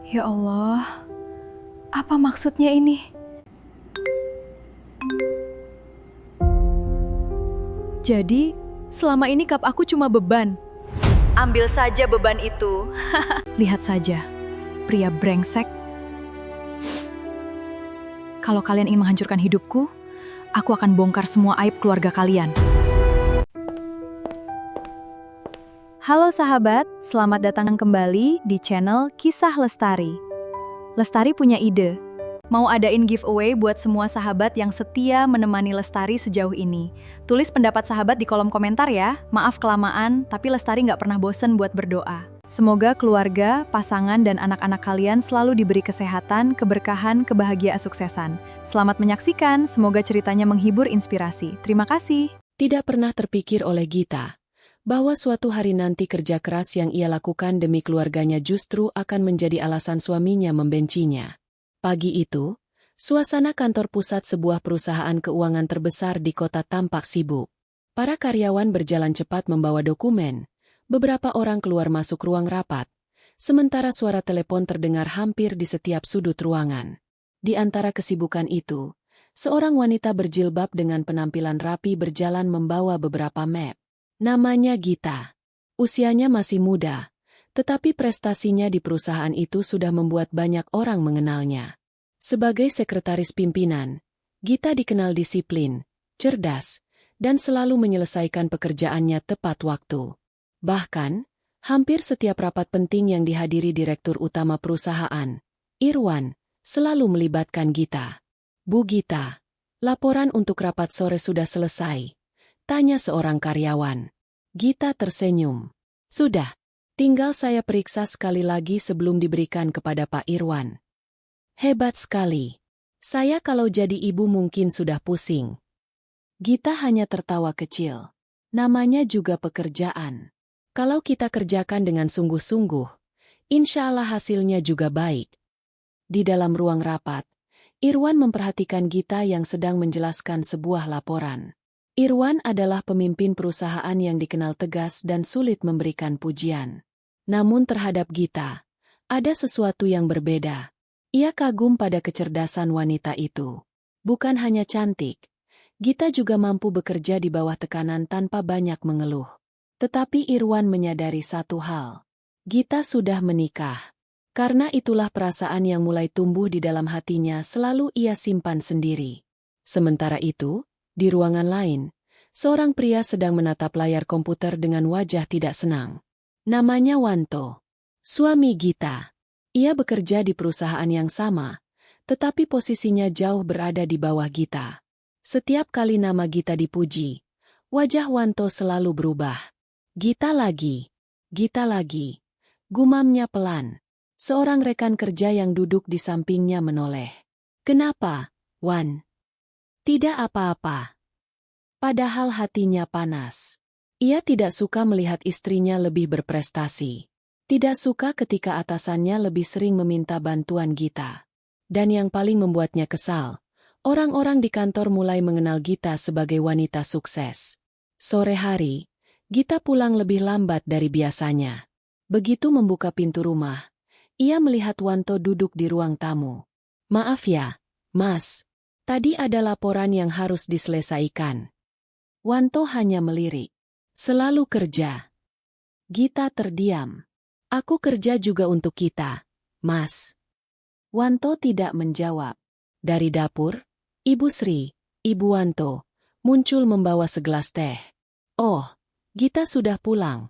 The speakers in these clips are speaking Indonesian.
Ya Allah, apa maksudnya ini? Jadi, selama ini kap aku cuma beban. Ambil saja beban itu. Lihat saja, pria brengsek. Kalau kalian ingin menghancurkan hidupku, aku akan bongkar semua aib keluarga kalian. Halo sahabat, selamat datang kembali di channel Kisah Lestari. Lestari punya ide. Mau adain giveaway buat semua sahabat yang setia menemani Lestari sejauh ini. Tulis pendapat sahabat di kolom komentar ya. Maaf kelamaan, tapi Lestari nggak pernah bosen buat berdoa. Semoga keluarga, pasangan, dan anak-anak kalian selalu diberi kesehatan, keberkahan, kebahagiaan, suksesan. Selamat menyaksikan, semoga ceritanya menghibur, inspirasi. Terima kasih. Tidak pernah terpikir oleh Gita bahwa suatu hari nanti kerja keras yang ia lakukan demi keluarganya justru akan menjadi alasan suaminya membencinya. Pagi itu, suasana kantor pusat sebuah perusahaan keuangan terbesar di kota tampak sibuk. Para karyawan berjalan cepat membawa dokumen. Beberapa orang keluar masuk ruang rapat, sementara suara telepon terdengar hampir di setiap sudut ruangan. Di antara kesibukan itu, seorang wanita berjilbab dengan penampilan rapi berjalan membawa beberapa map. Namanya Gita. Usianya masih muda, tetapi prestasinya di perusahaan itu sudah membuat banyak orang mengenalnya. Sebagai sekretaris pimpinan, Gita dikenal disiplin, cerdas, dan selalu menyelesaikan pekerjaannya tepat waktu. Bahkan, hampir setiap rapat penting yang dihadiri direktur utama perusahaan, Irwan, selalu melibatkan Gita. Bu Gita, laporan untuk rapat sore sudah selesai, tanya seorang karyawan. Gita tersenyum. Sudah, tinggal saya periksa sekali lagi sebelum diberikan kepada Pak Irwan. Hebat sekali. Saya kalau jadi ibu mungkin sudah pusing. Gita hanya tertawa kecil. Namanya juga pekerjaan. Kalau kita kerjakan dengan sungguh-sungguh, insya Allah hasilnya juga baik. Di dalam ruang rapat, Irwan memperhatikan Gita yang sedang menjelaskan sebuah laporan. Irwan adalah pemimpin perusahaan yang dikenal tegas dan sulit memberikan pujian. Namun terhadap Gita, ada sesuatu yang berbeda. Ia kagum pada kecerdasan wanita itu. Bukan hanya cantik, Gita juga mampu bekerja di bawah tekanan tanpa banyak mengeluh. Tetapi Irwan menyadari satu hal. Gita sudah menikah. Karena itulah perasaan yang mulai tumbuh di dalam hatinya selalu ia simpan sendiri. Sementara itu, di ruangan lain, seorang pria sedang menatap layar komputer dengan wajah tidak senang. Namanya Wanto. Suami Gita. Ia bekerja di perusahaan yang sama, tetapi posisinya jauh berada di bawah Gita. Setiap kali nama Gita dipuji, wajah Wanto selalu berubah. Gita lagi, gumamnya pelan. Seorang rekan kerja yang duduk di sampingnya menoleh. Kenapa, Wan? Tidak apa-apa. Padahal hatinya panas. Ia tidak suka melihat istrinya lebih berprestasi. Tidak suka ketika atasannya lebih sering meminta bantuan Gita. Dan yang paling membuatnya kesal, orang-orang di kantor mulai mengenal Gita sebagai wanita sukses. Sore hari, Gita pulang lebih lambat dari biasanya. Begitu membuka pintu rumah, ia melihat Wanto duduk di ruang tamu. Maaf ya, Mas. Tadi ada laporan yang harus diselesaikan. Wanto hanya melirik. Selalu kerja. Gita terdiam. Aku kerja juga untuk kita, Mas. Wanto tidak menjawab. Dari dapur, Ibu Sri, Ibu Wanto, muncul membawa segelas teh. Oh, Gita sudah pulang.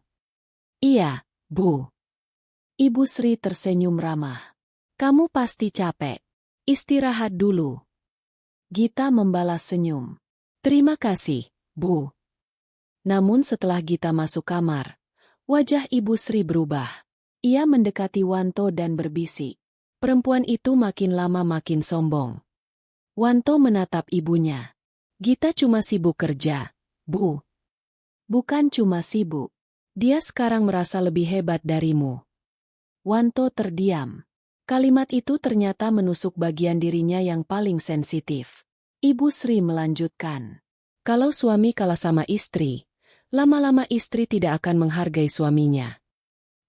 Iya, Bu. Ibu Sri tersenyum ramah. Kamu pasti capek. Istirahat dulu. Gita membalas senyum. Terima kasih, Bu. Namun setelah Gita masuk kamar, wajah Ibu Sri berubah. Ia mendekati Wanto dan berbisik. Perempuan itu makin lama makin sombong. Wanto menatap ibunya. Gita cuma sibuk kerja, Bu. Bukan cuma sibuk. Dia sekarang merasa lebih hebat darimu. Wanto terdiam. Kalimat itu ternyata menusuk bagian dirinya yang paling sensitif. Ibu Sri melanjutkan. Kalau suami kalah sama istri, Lama-lama istri tidak akan menghargai suaminya.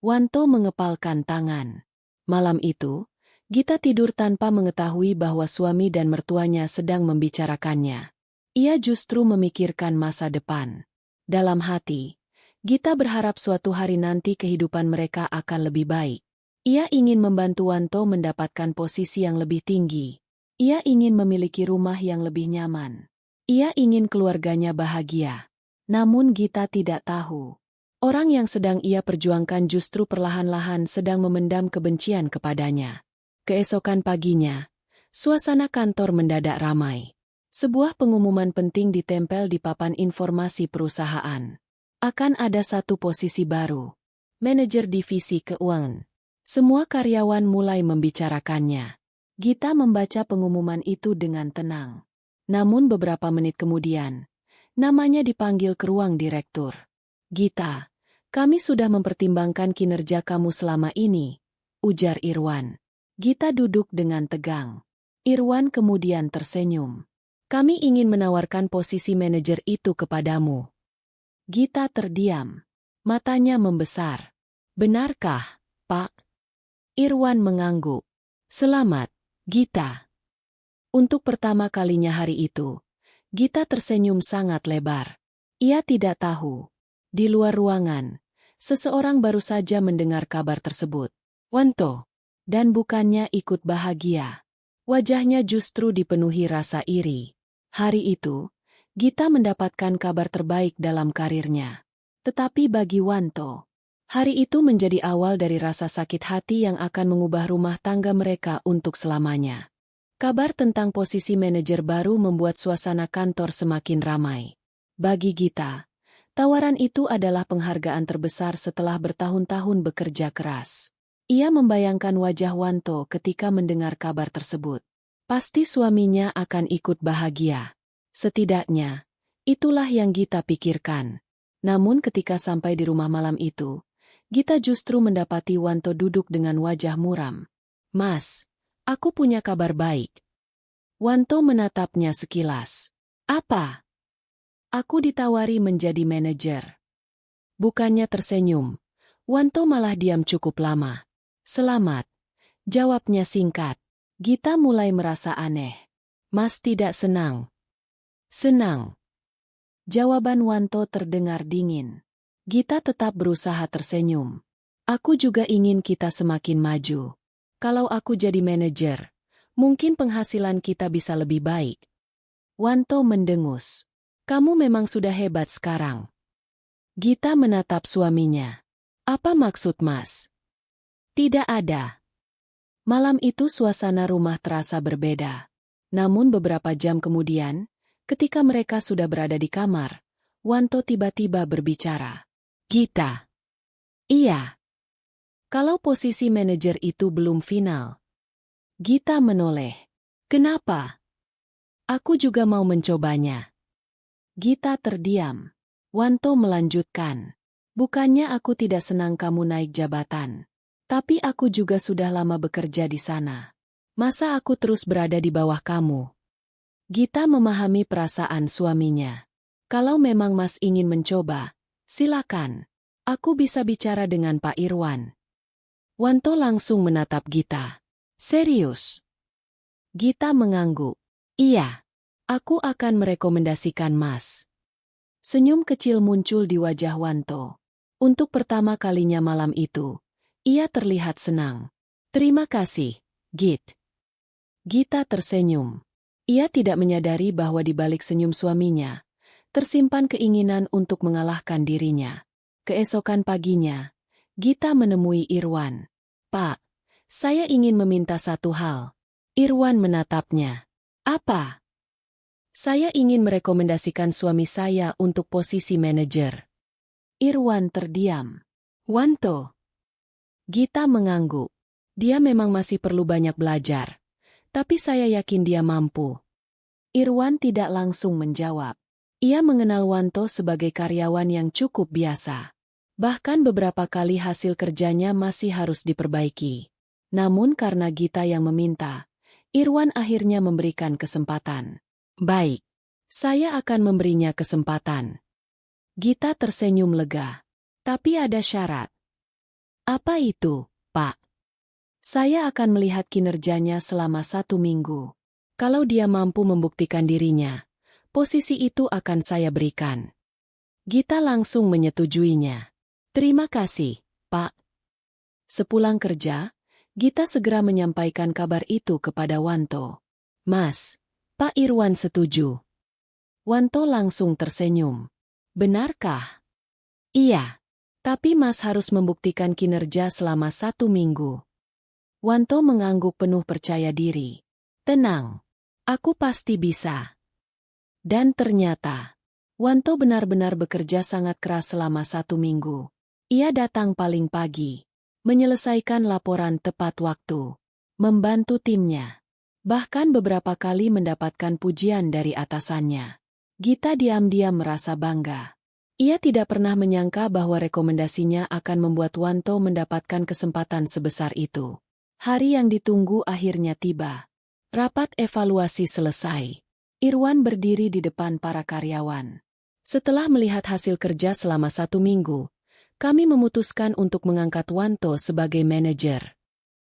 Wanto mengepalkan tangan. Malam itu, Gita tidur tanpa mengetahui bahwa suami dan mertuanya sedang membicarakannya. Ia justru memikirkan masa depan. Dalam hati, Gita berharap suatu hari nanti kehidupan mereka akan lebih baik. Ia ingin membantu Wanto mendapatkan posisi yang lebih tinggi. Ia ingin memiliki rumah yang lebih nyaman. Ia ingin keluarganya bahagia. Namun Gita tidak tahu. Orang yang sedang ia perjuangkan justru perlahan-lahan sedang memendam kebencian kepadanya. Keesokan paginya, suasana kantor mendadak ramai. Sebuah pengumuman penting ditempel di papan informasi perusahaan. Akan ada satu posisi baru. Manajer divisi keuangan. Semua karyawan mulai membicarakannya. Gita membaca pengumuman itu dengan tenang. Namun beberapa menit kemudian, namanya dipanggil ke ruang direktur. Gita, kami sudah mempertimbangkan kinerja kamu selama ini, ujar Irwan. Gita duduk dengan tegang. Irwan kemudian tersenyum. Kami ingin menawarkan posisi manajer itu kepadamu. Gita terdiam. Matanya membesar. Benarkah, Pak? Irwan mengangguk. Selamat, Gita. Untuk pertama kalinya hari itu, Gita tersenyum sangat lebar. Ia tidak tahu. Di luar ruangan, seseorang baru saja mendengar kabar tersebut. Wanto. Dan bukannya ikut bahagia. Wajahnya justru dipenuhi rasa iri. Hari itu, Gita mendapatkan kabar terbaik dalam karirnya. Tetapi bagi Wanto, hari itu menjadi awal dari rasa sakit hati yang akan mengubah rumah tangga mereka untuk selamanya. Kabar tentang posisi manajer baru membuat suasana kantor semakin ramai. Bagi Gita, tawaran itu adalah penghargaan terbesar setelah bertahun-tahun bekerja keras. Ia membayangkan wajah Wanto ketika mendengar kabar tersebut. Pasti suaminya akan ikut bahagia. Setidaknya, itulah yang Gita pikirkan. Namun ketika sampai di rumah malam itu, Gita justru mendapati Wanto duduk dengan wajah muram. Mas, aku punya kabar baik. Wanto menatapnya sekilas. Apa? Aku ditawari menjadi manajer. Bukannya tersenyum, Wanto malah diam cukup lama. Selamat, jawabnya singkat. Gita mulai merasa aneh. Mas tidak senang. Senang. Jawaban Wanto terdengar dingin. Gita tetap berusaha tersenyum. Aku juga ingin kita semakin maju. Kalau aku jadi manajer, mungkin penghasilan kita bisa lebih baik. Wanto mendengus. Kamu memang sudah hebat sekarang. Gita menatap suaminya. Apa maksud Mas? Tidak ada. Malam itu suasana rumah terasa berbeda. Namun beberapa jam kemudian, ketika mereka sudah berada di kamar, Wanto tiba-tiba berbicara. Gita. Iya. Kalau posisi manajer itu belum final. Gita menoleh. Kenapa? Aku juga mau mencobanya. Gita terdiam. Wanto melanjutkan. Bukannya aku tidak senang kamu naik jabatan. Tapi aku juga sudah lama bekerja di sana. Masa aku terus berada di bawah kamu? Gita memahami perasaan suaminya. Kalau memang Mas ingin mencoba, silakan. Aku bisa bicara dengan Pak Irwan. Wanto langsung menatap Gita. Serius? Gita mengangguk. Iya, aku akan merekomendasikan Mas. Senyum kecil muncul di wajah Wanto. Untuk pertama kalinya malam itu, ia terlihat senang. Terima kasih, Git. Gita tersenyum. Ia tidak menyadari bahwa di balik senyum suaminya, tersimpan keinginan untuk mengalahkan dirinya. Keesokan paginya, Gita menemui Irwan. Pak, saya ingin meminta satu hal. Irwan menatapnya. Apa? Saya ingin merekomendasikan suami saya untuk posisi manajer. Irwan terdiam. Wanto. Gita mengangguk. Dia memang masih perlu banyak belajar. Tapi saya yakin dia mampu. Irwan tidak langsung menjawab. Ia mengenal Wanto sebagai karyawan yang cukup biasa. Bahkan beberapa kali hasil kerjanya masih harus diperbaiki. Namun karena Gita yang meminta, Irwan akhirnya memberikan kesempatan. Baik, saya akan memberinya kesempatan. Gita tersenyum lega. Tapi ada syarat. Apa itu, Pak? Saya akan melihat kinerjanya selama 1 minggu. Kalau dia mampu membuktikan dirinya, posisi itu akan saya berikan. Gita langsung menyetujuinya. Terima kasih, Pak. Sepulang kerja, Gita segera menyampaikan kabar itu kepada Wanto. Mas, Pak Irwan setuju. Wanto langsung tersenyum. Benarkah? Iya. Tapi Mas harus membuktikan kinerja selama 1 minggu. Wanto mengangguk penuh percaya diri. Tenang. Aku pasti bisa. Dan ternyata, Wanto benar-benar bekerja sangat keras selama 1 minggu. Ia datang paling pagi, menyelesaikan laporan tepat waktu, membantu timnya. Bahkan beberapa kali mendapatkan pujian dari atasannya. Gita diam-diam merasa bangga. Ia tidak pernah menyangka bahwa rekomendasinya akan membuat Wanto mendapatkan kesempatan sebesar itu. Hari yang ditunggu akhirnya tiba. Rapat evaluasi selesai. Irwan berdiri di depan para karyawan. Setelah melihat hasil kerja selama 1 minggu, kami memutuskan untuk mengangkat Wanto sebagai manajer.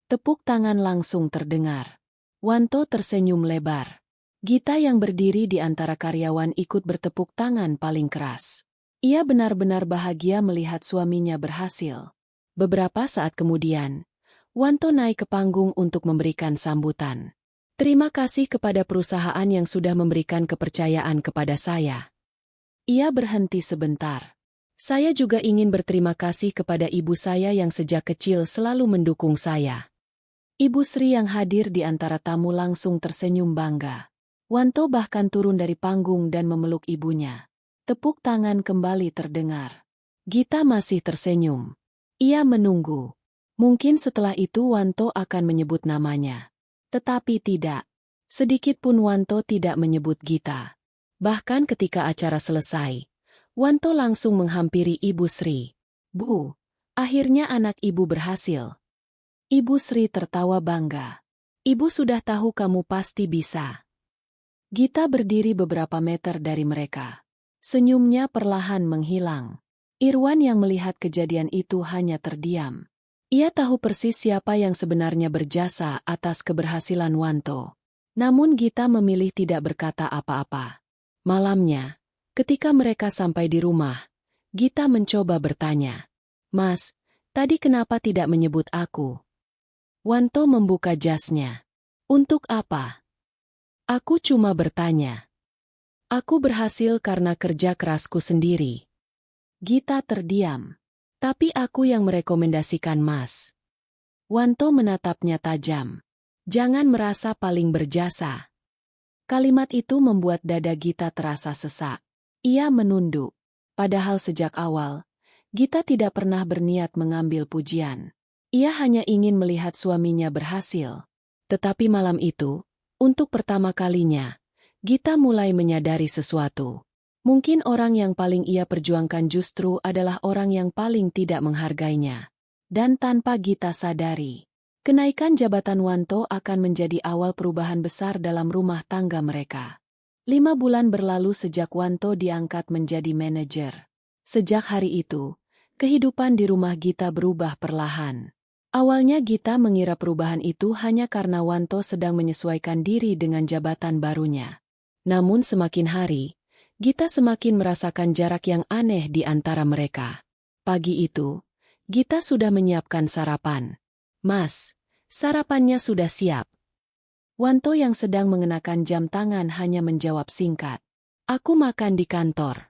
Tepuk tangan langsung terdengar. Wanto tersenyum lebar. Gita yang berdiri di antara karyawan ikut bertepuk tangan paling keras. Ia benar-benar bahagia melihat suaminya berhasil. Beberapa saat kemudian, Wanto naik ke panggung untuk memberikan sambutan. Terima kasih kepada perusahaan yang sudah memberikan kepercayaan kepada saya. Ia berhenti sebentar. Saya juga ingin berterima kasih kepada ibu saya yang sejak kecil selalu mendukung saya. Ibu Sri yang hadir di antara tamu langsung tersenyum bangga. Wanto bahkan turun dari panggung dan memeluk ibunya. Tepuk tangan kembali terdengar. Gita masih tersenyum. Ia menunggu. Mungkin setelah itu Wanto akan menyebut namanya. Tetapi tidak. Sedikit pun Wanto tidak menyebut Gita. Bahkan ketika acara selesai, Wanto langsung menghampiri Ibu Sri. Bu, akhirnya anak ibu berhasil. Ibu Sri tertawa bangga. Ibu sudah tahu kamu pasti bisa. Gita berdiri beberapa meter dari mereka. Senyumnya perlahan menghilang. Irwan yang melihat kejadian itu hanya terdiam. Ia tahu persis siapa yang sebenarnya berjasa atas keberhasilan Wanto. Namun Gita memilih tidak berkata apa-apa. Malamnya, ketika mereka sampai di rumah, Gita mencoba bertanya. Mas, tadi kenapa tidak menyebut aku? Wanto membuka jasnya. Untuk apa? Aku cuma bertanya. Aku berhasil karena kerja kerasku sendiri. Gita terdiam. Tapi aku yang merekomendasikan Mas. Wanto menatapnya tajam. Jangan merasa paling berjasa. Kalimat itu membuat dada Gita terasa sesak. Ia menunduk. Padahal sejak awal, Gita tidak pernah berniat mengambil pujian. Ia hanya ingin melihat suaminya berhasil. Tetapi malam itu, untuk pertama kalinya, Gita mulai menyadari sesuatu. Mungkin orang yang paling ia perjuangkan justru adalah orang yang paling tidak menghargainya. Dan tanpa Gita sadari, kenaikan jabatan Wanto akan menjadi awal perubahan besar dalam rumah tangga mereka. 5 bulan berlalu sejak Wanto diangkat menjadi manajer. Sejak hari itu, kehidupan di rumah Gita berubah perlahan. Awalnya Gita mengira perubahan itu hanya karena Wanto sedang menyesuaikan diri dengan jabatan barunya. Namun semakin hari, Gita semakin merasakan jarak yang aneh di antara mereka. Pagi itu, Gita sudah menyiapkan sarapan. Mas, sarapannya sudah siap. Wanto yang sedang mengenakan jam tangan hanya menjawab singkat. Aku makan di kantor.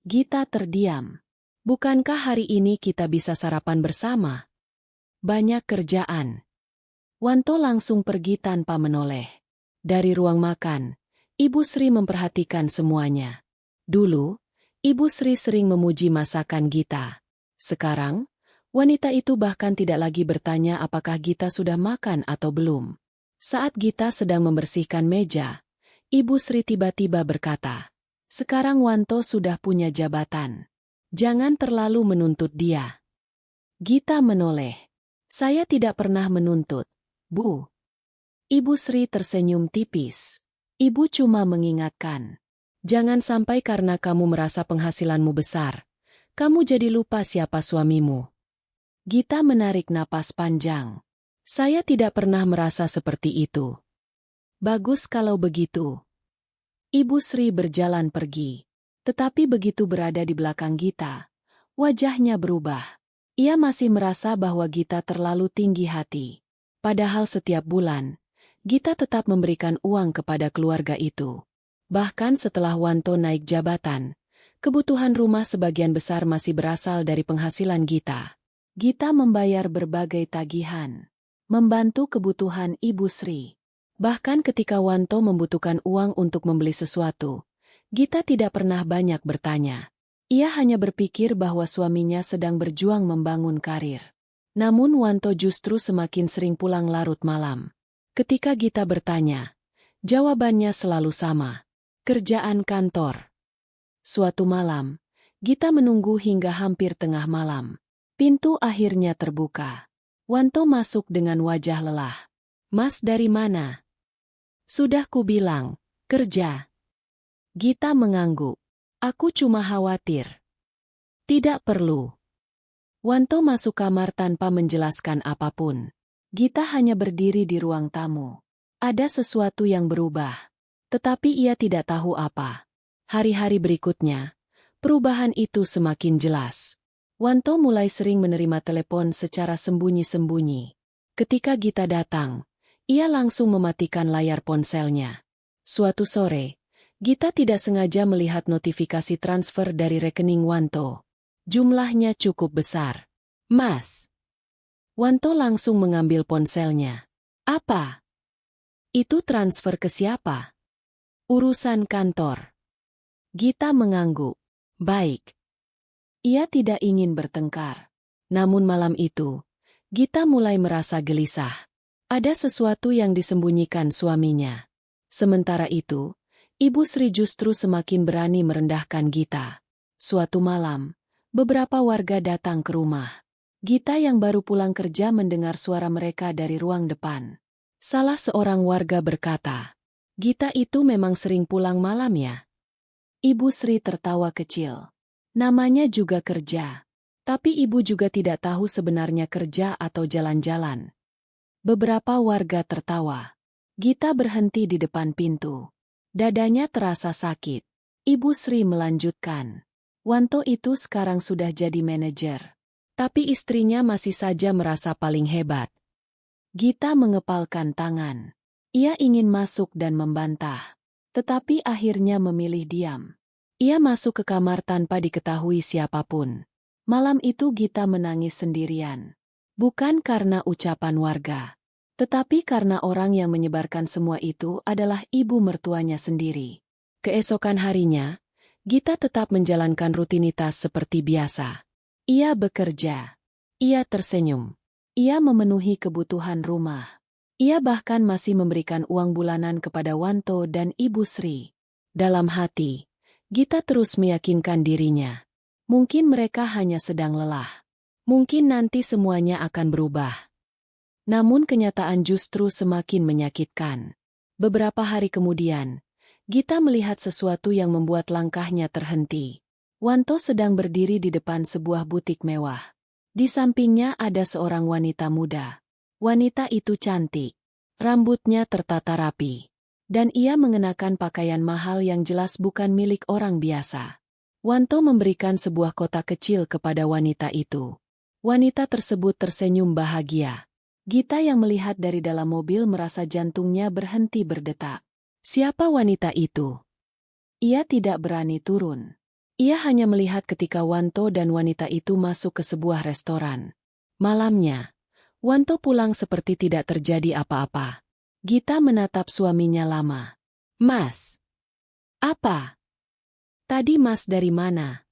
Gita terdiam. Bukankah hari ini kita bisa sarapan bersama? Banyak kerjaan. Wanto langsung pergi tanpa menoleh. Dari ruang makan, Ibu Sri memperhatikan semuanya. Dulu, Ibu Sri sering memuji masakan Gita. Sekarang, wanita itu bahkan tidak lagi bertanya apakah Gita sudah makan atau belum. Saat Gita sedang membersihkan meja, Ibu Sri tiba-tiba berkata, "Sekarang Wanto sudah punya jabatan. Jangan terlalu menuntut dia." Gita menoleh. "Saya tidak pernah menuntut, Bu." Ibu Sri tersenyum tipis. Ibu cuma mengingatkan. Jangan sampai karena kamu merasa penghasilanmu besar, kamu jadi lupa siapa suamimu. Gita menarik napas panjang. Saya tidak pernah merasa seperti itu. Bagus kalau begitu. Ibu Sri berjalan pergi. Tetapi begitu berada di belakang Gita, wajahnya berubah. Ia masih merasa bahwa Gita terlalu tinggi hati. Padahal setiap bulan, Gita tetap memberikan uang kepada keluarga itu. Bahkan setelah Wanto naik jabatan, kebutuhan rumah sebagian besar masih berasal dari penghasilan Gita. Gita membayar berbagai tagihan, membantu kebutuhan Ibu Sri. Bahkan ketika Wanto membutuhkan uang untuk membeli sesuatu, Gita tidak pernah banyak bertanya. Ia hanya berpikir bahwa suaminya sedang berjuang membangun karir. Namun Wanto justru semakin sering pulang larut malam. Ketika Gita bertanya, jawabannya selalu sama. Kerjaan kantor. Suatu malam, Gita menunggu hingga hampir tengah malam. Pintu akhirnya terbuka. Wanto masuk dengan wajah lelah. Mas dari mana? Sudah kubilang, kerja. Gita mengangguk. Aku cuma khawatir. Tidak perlu. Wanto masuk kamar tanpa menjelaskan apapun. Gita hanya berdiri di ruang tamu. Ada sesuatu yang berubah. Tetapi ia tidak tahu apa. Hari-hari berikutnya, perubahan itu semakin jelas. Wanto mulai sering menerima telepon secara sembunyi-sembunyi. Ketika Gita datang, ia langsung mematikan layar ponselnya. Suatu sore, Gita tidak sengaja melihat notifikasi transfer dari rekening Wanto. Jumlahnya cukup besar. Mas. Wanto langsung mengambil ponselnya. Apa? Itu transfer ke siapa? Urusan kantor. Gita mengangguk. Baik. Ia tidak ingin bertengkar. Namun malam itu, Gita mulai merasa gelisah. Ada sesuatu yang disembunyikan suaminya. Sementara itu, Ibu Sri justru semakin berani merendahkan Gita. Suatu malam, beberapa warga datang ke rumah. Gita yang baru pulang kerja mendengar suara mereka dari ruang depan. Salah seorang warga berkata, Gita itu memang sering pulang malam ya? Ibu Sri tertawa kecil. Namanya juga kerja. Tapi ibu juga tidak tahu sebenarnya kerja atau jalan-jalan. Beberapa warga tertawa. Gita berhenti di depan pintu. Dadanya terasa sakit. Ibu Sri melanjutkan. Wanto itu sekarang sudah jadi manajer. Tapi istrinya masih saja merasa paling hebat. Gita mengepalkan tangan. Ia ingin masuk dan membantah. Tetapi akhirnya memilih diam. Ia masuk ke kamar tanpa diketahui siapapun. Malam itu Gita menangis sendirian. Bukan karena ucapan warga. Tetapi karena orang yang menyebarkan semua itu adalah ibu mertuanya sendiri. Keesokan harinya, Gita tetap menjalankan rutinitas seperti biasa. Ia bekerja. Ia tersenyum. Ia memenuhi kebutuhan rumah. Ia bahkan masih memberikan uang bulanan kepada Wanto dan Ibu Sri. Dalam hati, Gita terus meyakinkan dirinya. Mungkin mereka hanya sedang lelah. Mungkin nanti semuanya akan berubah. Namun kenyataan justru semakin menyakitkan. Beberapa hari kemudian, Gita melihat sesuatu yang membuat langkahnya terhenti. Wanto sedang berdiri di depan sebuah butik mewah. Di sampingnya ada seorang wanita muda. Wanita itu cantik. Rambutnya tertata rapi. Dan ia mengenakan pakaian mahal yang jelas bukan milik orang biasa. Wanto memberikan sebuah kotak kecil kepada wanita itu. Wanita tersebut tersenyum bahagia. Gita yang melihat dari dalam mobil merasa jantungnya berhenti berdetak. Siapa wanita itu? Ia tidak berani turun. Ia hanya melihat ketika Wanto dan wanita itu masuk ke sebuah restoran. Malamnya, Wanto pulang seperti tidak terjadi apa-apa. Gita menatap suaminya lama. Mas. Apa? Tadi Mas dari mana?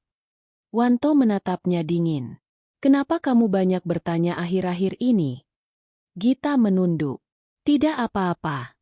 Wanto menatapnya dingin. Kenapa kamu banyak bertanya akhir-akhir ini? Gita menunduk. Tidak apa-apa.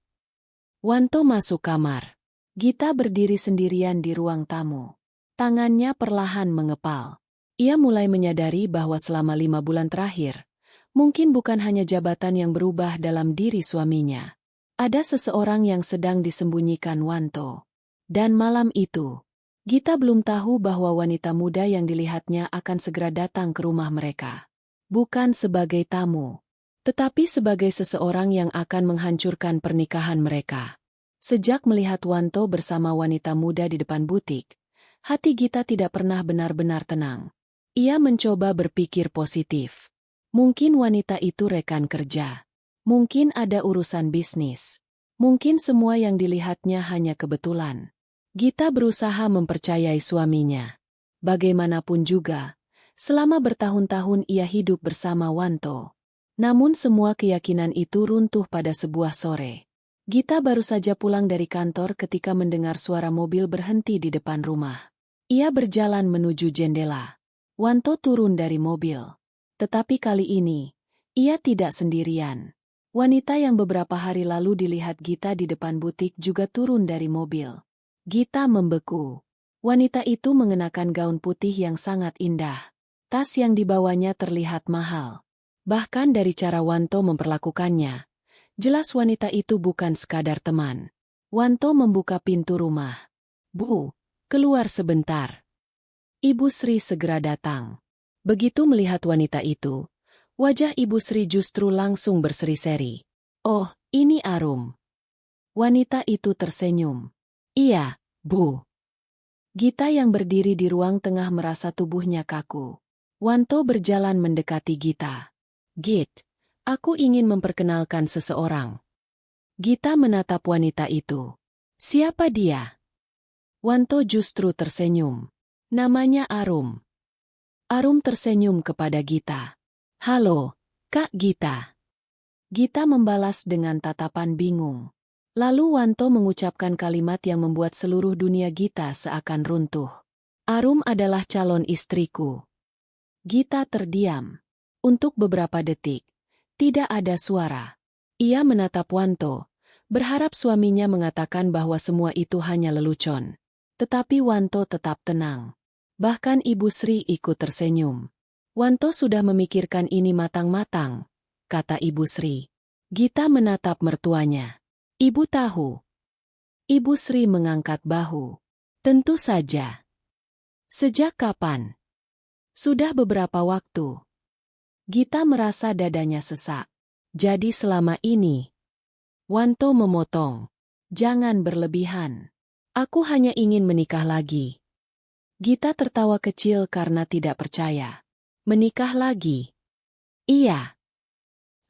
Wanto masuk kamar. Gita berdiri sendirian di ruang tamu. Tangannya perlahan mengepal. Ia mulai menyadari bahwa selama 5 bulan terakhir, mungkin bukan hanya jabatan yang berubah dalam diri suaminya. Ada seseorang yang sedang disembunyikan Wanto. Dan malam itu, Gita belum tahu bahwa wanita muda yang dilihatnya akan segera datang ke rumah mereka. Bukan sebagai tamu, tetapi sebagai seseorang yang akan menghancurkan pernikahan mereka. Sejak melihat Wanto bersama wanita muda di depan butik, hati Gita tidak pernah benar-benar tenang. Ia mencoba berpikir positif. Mungkin wanita itu rekan kerja. Mungkin ada urusan bisnis. Mungkin semua yang dilihatnya hanya kebetulan. Gita berusaha mempercayai suaminya. Bagaimanapun juga, selama bertahun-tahun ia hidup bersama Wanto. Namun semua keyakinan itu runtuh pada sebuah sore. Gita baru saja pulang dari kantor ketika mendengar suara mobil berhenti di depan rumah. Ia berjalan menuju jendela. Wanto turun dari mobil. Tetapi kali ini, ia tidak sendirian. Wanita yang beberapa hari lalu dilihat Gita di depan butik juga turun dari mobil. Gita membeku. Wanita itu mengenakan gaun putih yang sangat indah. Tas yang dibawanya terlihat mahal. Bahkan dari cara Wanto memperlakukannya, jelas wanita itu bukan sekadar teman. Wanto membuka pintu rumah. "Bu, keluar sebentar." Ibu Sri segera datang. Begitu melihat wanita itu, wajah Ibu Sri justru langsung berseri-seri. "Oh, ini Arum." Wanita itu tersenyum. "Iya, Bu." Gita yang berdiri di ruang tengah merasa tubuhnya kaku. Wanto berjalan mendekati Gita. "Git, aku ingin memperkenalkan seseorang." Gita menatap wanita itu. "Siapa dia?" Wanto justru tersenyum. "Namanya Arum." Arum tersenyum kepada Gita. "Halo, Kak Gita." Gita membalas dengan tatapan bingung. Lalu Wanto mengucapkan kalimat yang membuat seluruh dunia Gita seakan runtuh. "Arum adalah calon istriku." Gita terdiam. Untuk beberapa detik, tidak ada suara. Ia menatap Wanto, berharap suaminya mengatakan bahwa semua itu hanya lelucon. Tetapi Wanto tetap tenang. Bahkan Ibu Sri ikut tersenyum. "Wanto sudah memikirkan ini matang-matang," kata Ibu Sri. Gita menatap mertuanya. "Ibu tahu." Ibu Sri mengangkat bahu. "Tentu saja." "Sejak kapan?" "Sudah beberapa waktu." Gita merasa dadanya sesak. "Jadi selama ini?" Wanto memotong. "Jangan berlebihan. Aku hanya ingin menikah lagi." Gita tertawa kecil karena tidak percaya. "Menikah lagi?" "Iya."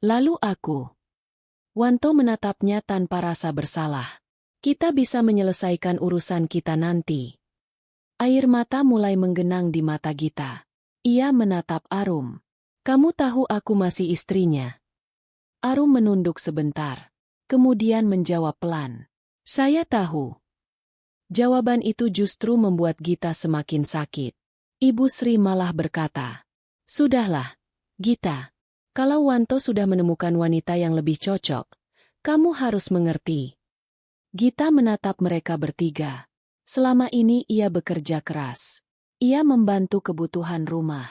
"Lalu aku?" Wanto menatapnya tanpa rasa bersalah. "Kita bisa menyelesaikan urusan kita nanti." Air mata mulai menggenang di mata Gita. Ia menatap Arum. "Kamu tahu aku masih istrinya?" Arum menunduk sebentar. Kemudian menjawab pelan. "Saya tahu." Jawaban itu justru membuat Gita semakin sakit. Ibu Sri malah berkata, "Sudahlah, Gita. Kalau Wanto sudah menemukan wanita yang lebih cocok, kamu harus mengerti." Gita menatap mereka bertiga. Selama ini ia bekerja keras. Ia membantu kebutuhan rumah.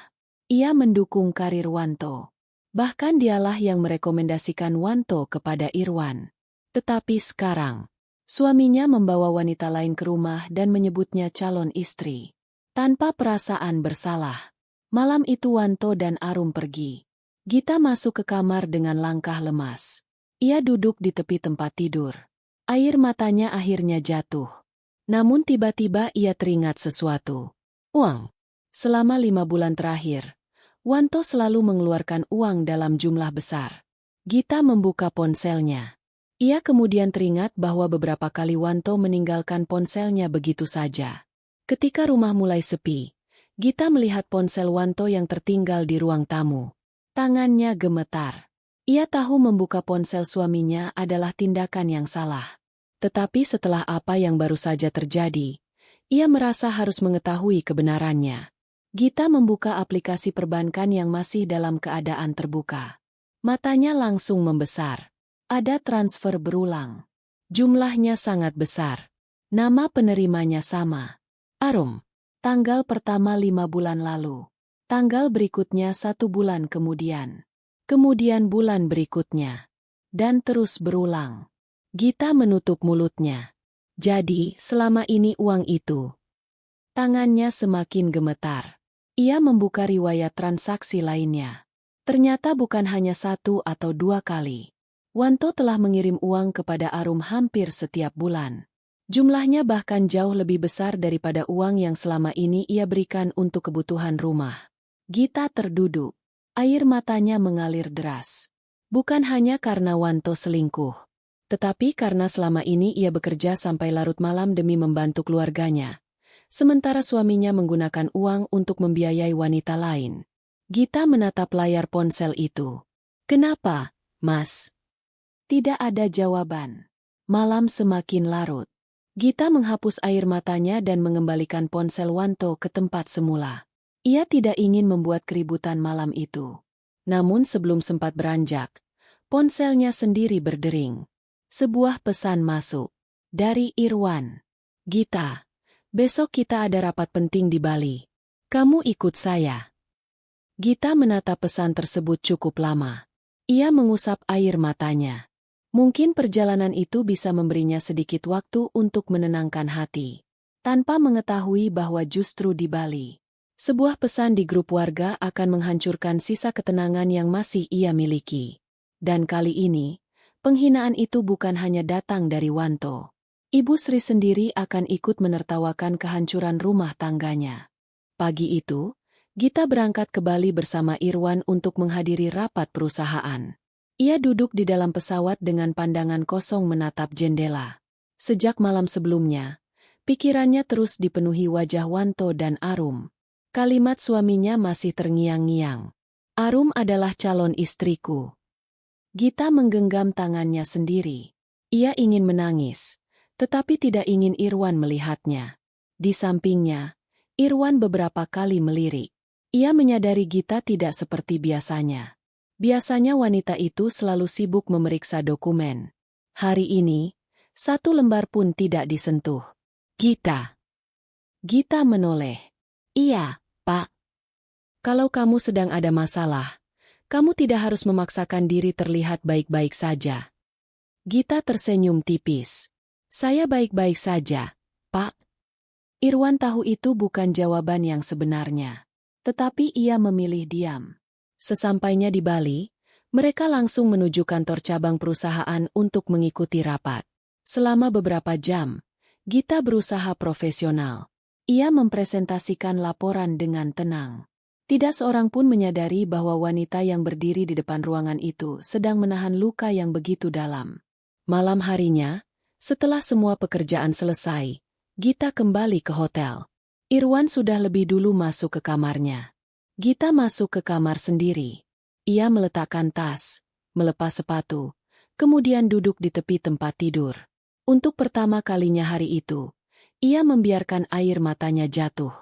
Ia mendukung karir Wanto. Bahkan dialah yang merekomendasikan Wanto kepada Irwan. Tetapi sekarang, suaminya membawa wanita lain ke rumah dan menyebutnya calon istri. Tanpa perasaan bersalah, malam itu Wanto dan Arum pergi. Gita masuk ke kamar dengan langkah lemas. Ia duduk di tepi tempat tidur. Air matanya akhirnya jatuh. Namun tiba-tiba ia teringat sesuatu. Uang. Selama 5 bulan terakhir, Wanto selalu mengeluarkan uang dalam jumlah besar. Gita membuka ponselnya. Ia kemudian teringat bahwa beberapa kali Wanto meninggalkan ponselnya begitu saja. Ketika rumah mulai sepi, Gita melihat ponsel Wanto yang tertinggal di ruang tamu. Tangannya gemetar. Ia tahu membuka ponsel suaminya adalah tindakan yang salah. Tetapi setelah apa yang baru saja terjadi, ia merasa harus mengetahui kebenarannya. Gita membuka aplikasi perbankan yang masih dalam keadaan terbuka. Matanya langsung membesar. Ada transfer berulang. Jumlahnya sangat besar. Nama penerimanya sama. Arum. Tanggal pertama 5 bulan lalu. Tanggal berikutnya 1 bulan kemudian. Kemudian bulan berikutnya. Dan terus berulang. Gita menutup mulutnya. Jadi, selama ini uang itu. Tangannya semakin gemetar. Ia membuka riwayat transaksi lainnya. Ternyata bukan hanya 1 atau 2 kali. Wanto telah mengirim uang kepada Arum hampir setiap bulan. Jumlahnya bahkan jauh lebih besar daripada uang yang selama ini ia berikan untuk kebutuhan rumah. Gita terduduk. Air matanya mengalir deras. Bukan hanya karena Wanto selingkuh, tetapi karena selama ini ia bekerja sampai larut malam demi membantu keluarganya. Sementara suaminya menggunakan uang untuk membiayai wanita lain. Gita menatap layar ponsel itu. "Kenapa, Mas?" Tidak ada jawaban. Malam semakin larut. Gita menghapus air matanya dan mengembalikan ponsel Wanto ke tempat semula. Ia tidak ingin membuat keributan malam itu. Namun sebelum sempat beranjak, ponselnya sendiri berdering. Sebuah pesan masuk. Dari Irwan. "Gita, besok kita ada rapat penting di Bali. Kamu ikut saya." Gita menatap pesan tersebut cukup lama. Ia mengusap air matanya. Mungkin perjalanan itu bisa memberinya sedikit waktu untuk menenangkan hati. Tanpa mengetahui bahwa justru di Bali, sebuah pesan di grup warga akan menghancurkan sisa ketenangan yang masih ia miliki. Dan kali ini, penghinaan itu bukan hanya datang dari Wanto. Ibu Sri sendiri akan ikut menertawakan kehancuran rumah tangganya. Pagi itu, Gita berangkat ke Bali bersama Irwan untuk menghadiri rapat perusahaan. Ia duduk di dalam pesawat dengan pandangan kosong menatap jendela. Sejak malam sebelumnya, pikirannya terus dipenuhi wajah Wanto dan Arum. Kalimat suaminya masih terngiang-ngiang. "Arum adalah calon istriku." Gita menggenggam tangannya sendiri. Ia ingin menangis, tetapi tidak ingin Irwan melihatnya. Di sampingnya, Irwan beberapa kali melirik. Ia menyadari Gita tidak seperti biasanya. Biasanya wanita itu selalu sibuk memeriksa dokumen. Hari ini, 1 lembar pun tidak disentuh. "Gita." Gita menoleh. "Iya, Pak. Kalau kamu sedang ada masalah, kamu tidak harus memaksakan diri terlihat baik-baik saja." Gita tersenyum tipis. "Saya baik-baik saja, Pak." Irwan tahu itu bukan jawaban yang sebenarnya. Tetapi ia memilih diam. Sesampainya di Bali, mereka langsung menuju kantor cabang perusahaan untuk mengikuti rapat. Selama beberapa jam, Gita berusaha profesional. Ia mempresentasikan laporan dengan tenang. Tidak seorang pun menyadari bahwa wanita yang berdiri di depan ruangan itu sedang menahan luka yang begitu dalam. Malam harinya, setelah semua pekerjaan selesai, Gita kembali ke hotel. Irwan sudah lebih dulu masuk ke kamarnya. Gita masuk ke kamar sendiri. Ia meletakkan tas, melepas sepatu, kemudian duduk di tepi tempat tidur. Untuk pertama kalinya hari itu, ia membiarkan air matanya jatuh.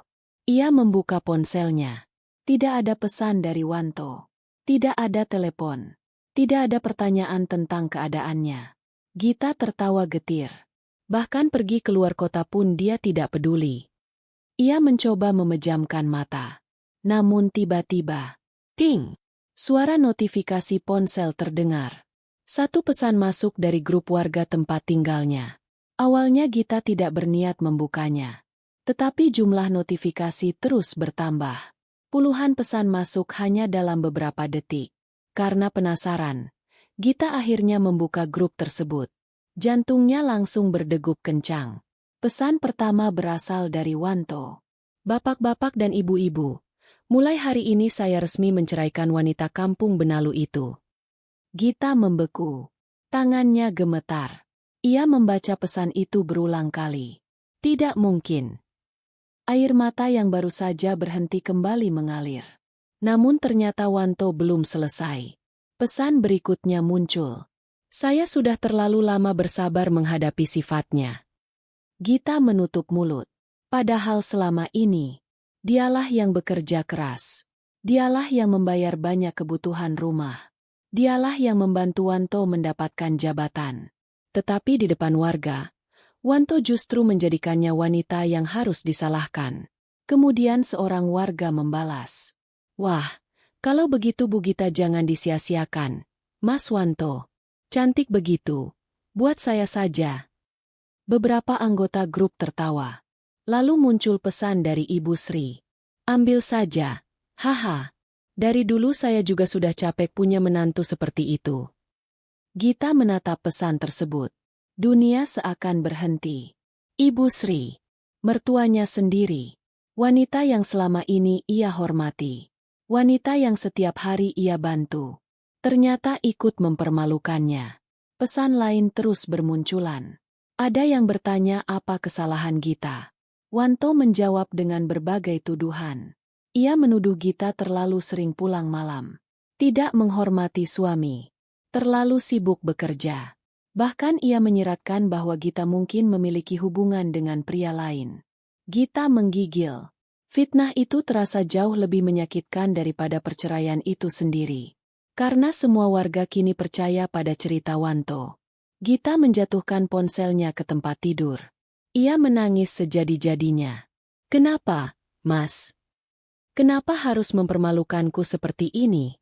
Ia membuka ponselnya. Tidak ada pesan dari Wanto. Tidak ada telepon. Tidak ada pertanyaan tentang keadaannya. Gita tertawa getir. Bahkan pergi keluar kota pun dia tidak peduli. Ia mencoba memejamkan mata. Namun tiba-tiba, ting! Suara notifikasi ponsel terdengar. 1 pesan masuk dari grup warga tempat tinggalnya. Awalnya Gita tidak berniat membukanya. Tetapi jumlah notifikasi terus bertambah. Puluhan pesan masuk hanya dalam beberapa detik. Karena penasaran, Gita akhirnya membuka grup tersebut. Jantungnya langsung berdegup kencang. Pesan pertama berasal dari Wanto. "Bapak-bapak dan ibu-ibu, mulai hari ini saya resmi menceraikan wanita kampung Benalu itu." Gita membeku. Tangannya gemetar. Ia membaca pesan itu berulang kali. Tidak mungkin. Air mata yang baru saja berhenti kembali mengalir. Namun ternyata Wanto belum selesai. Pesan berikutnya muncul. "Saya sudah terlalu lama bersabar menghadapi sifatnya." Gita menutup mulut. Padahal selama ini, dialah yang bekerja keras. Dialah yang membayar banyak kebutuhan rumah. Dialah yang membantu Wanto mendapatkan jabatan. Tetapi di depan warga, Wanto justru menjadikannya wanita yang harus disalahkan. Kemudian seorang warga membalas. "Wah, kalau begitu Bu Gita jangan disia-siakan. Mas Wanto, cantik begitu. Buat saya saja." Beberapa anggota grup tertawa. Lalu muncul pesan dari Ibu Sri. Ambil saja. Haha. Dari dulu saya juga sudah capek punya menantu seperti itu. Gita menatap pesan tersebut. Dunia seakan berhenti. Ibu Sri. Mertuanya sendiri. Wanita yang selama ini ia hormati. Wanita yang setiap hari ia bantu. Ternyata ikut mempermalukannya. Pesan lain terus bermunculan. Ada yang bertanya apa kesalahan Gita. Wanto menjawab dengan berbagai tuduhan. Ia menuduh Gita terlalu sering pulang malam. Tidak menghormati suami. Terlalu sibuk bekerja. Bahkan ia menyiratkan bahwa Gita mungkin memiliki hubungan dengan pria lain. Gita menggigil. Fitnah itu terasa jauh lebih menyakitkan daripada perceraian itu sendiri. Karena semua warga kini percaya pada cerita Wanto. Gita menjatuhkan ponselnya ke tempat tidur. Ia menangis sejadi-jadinya. Kenapa, Mas? Kenapa harus mempermalukanku seperti ini?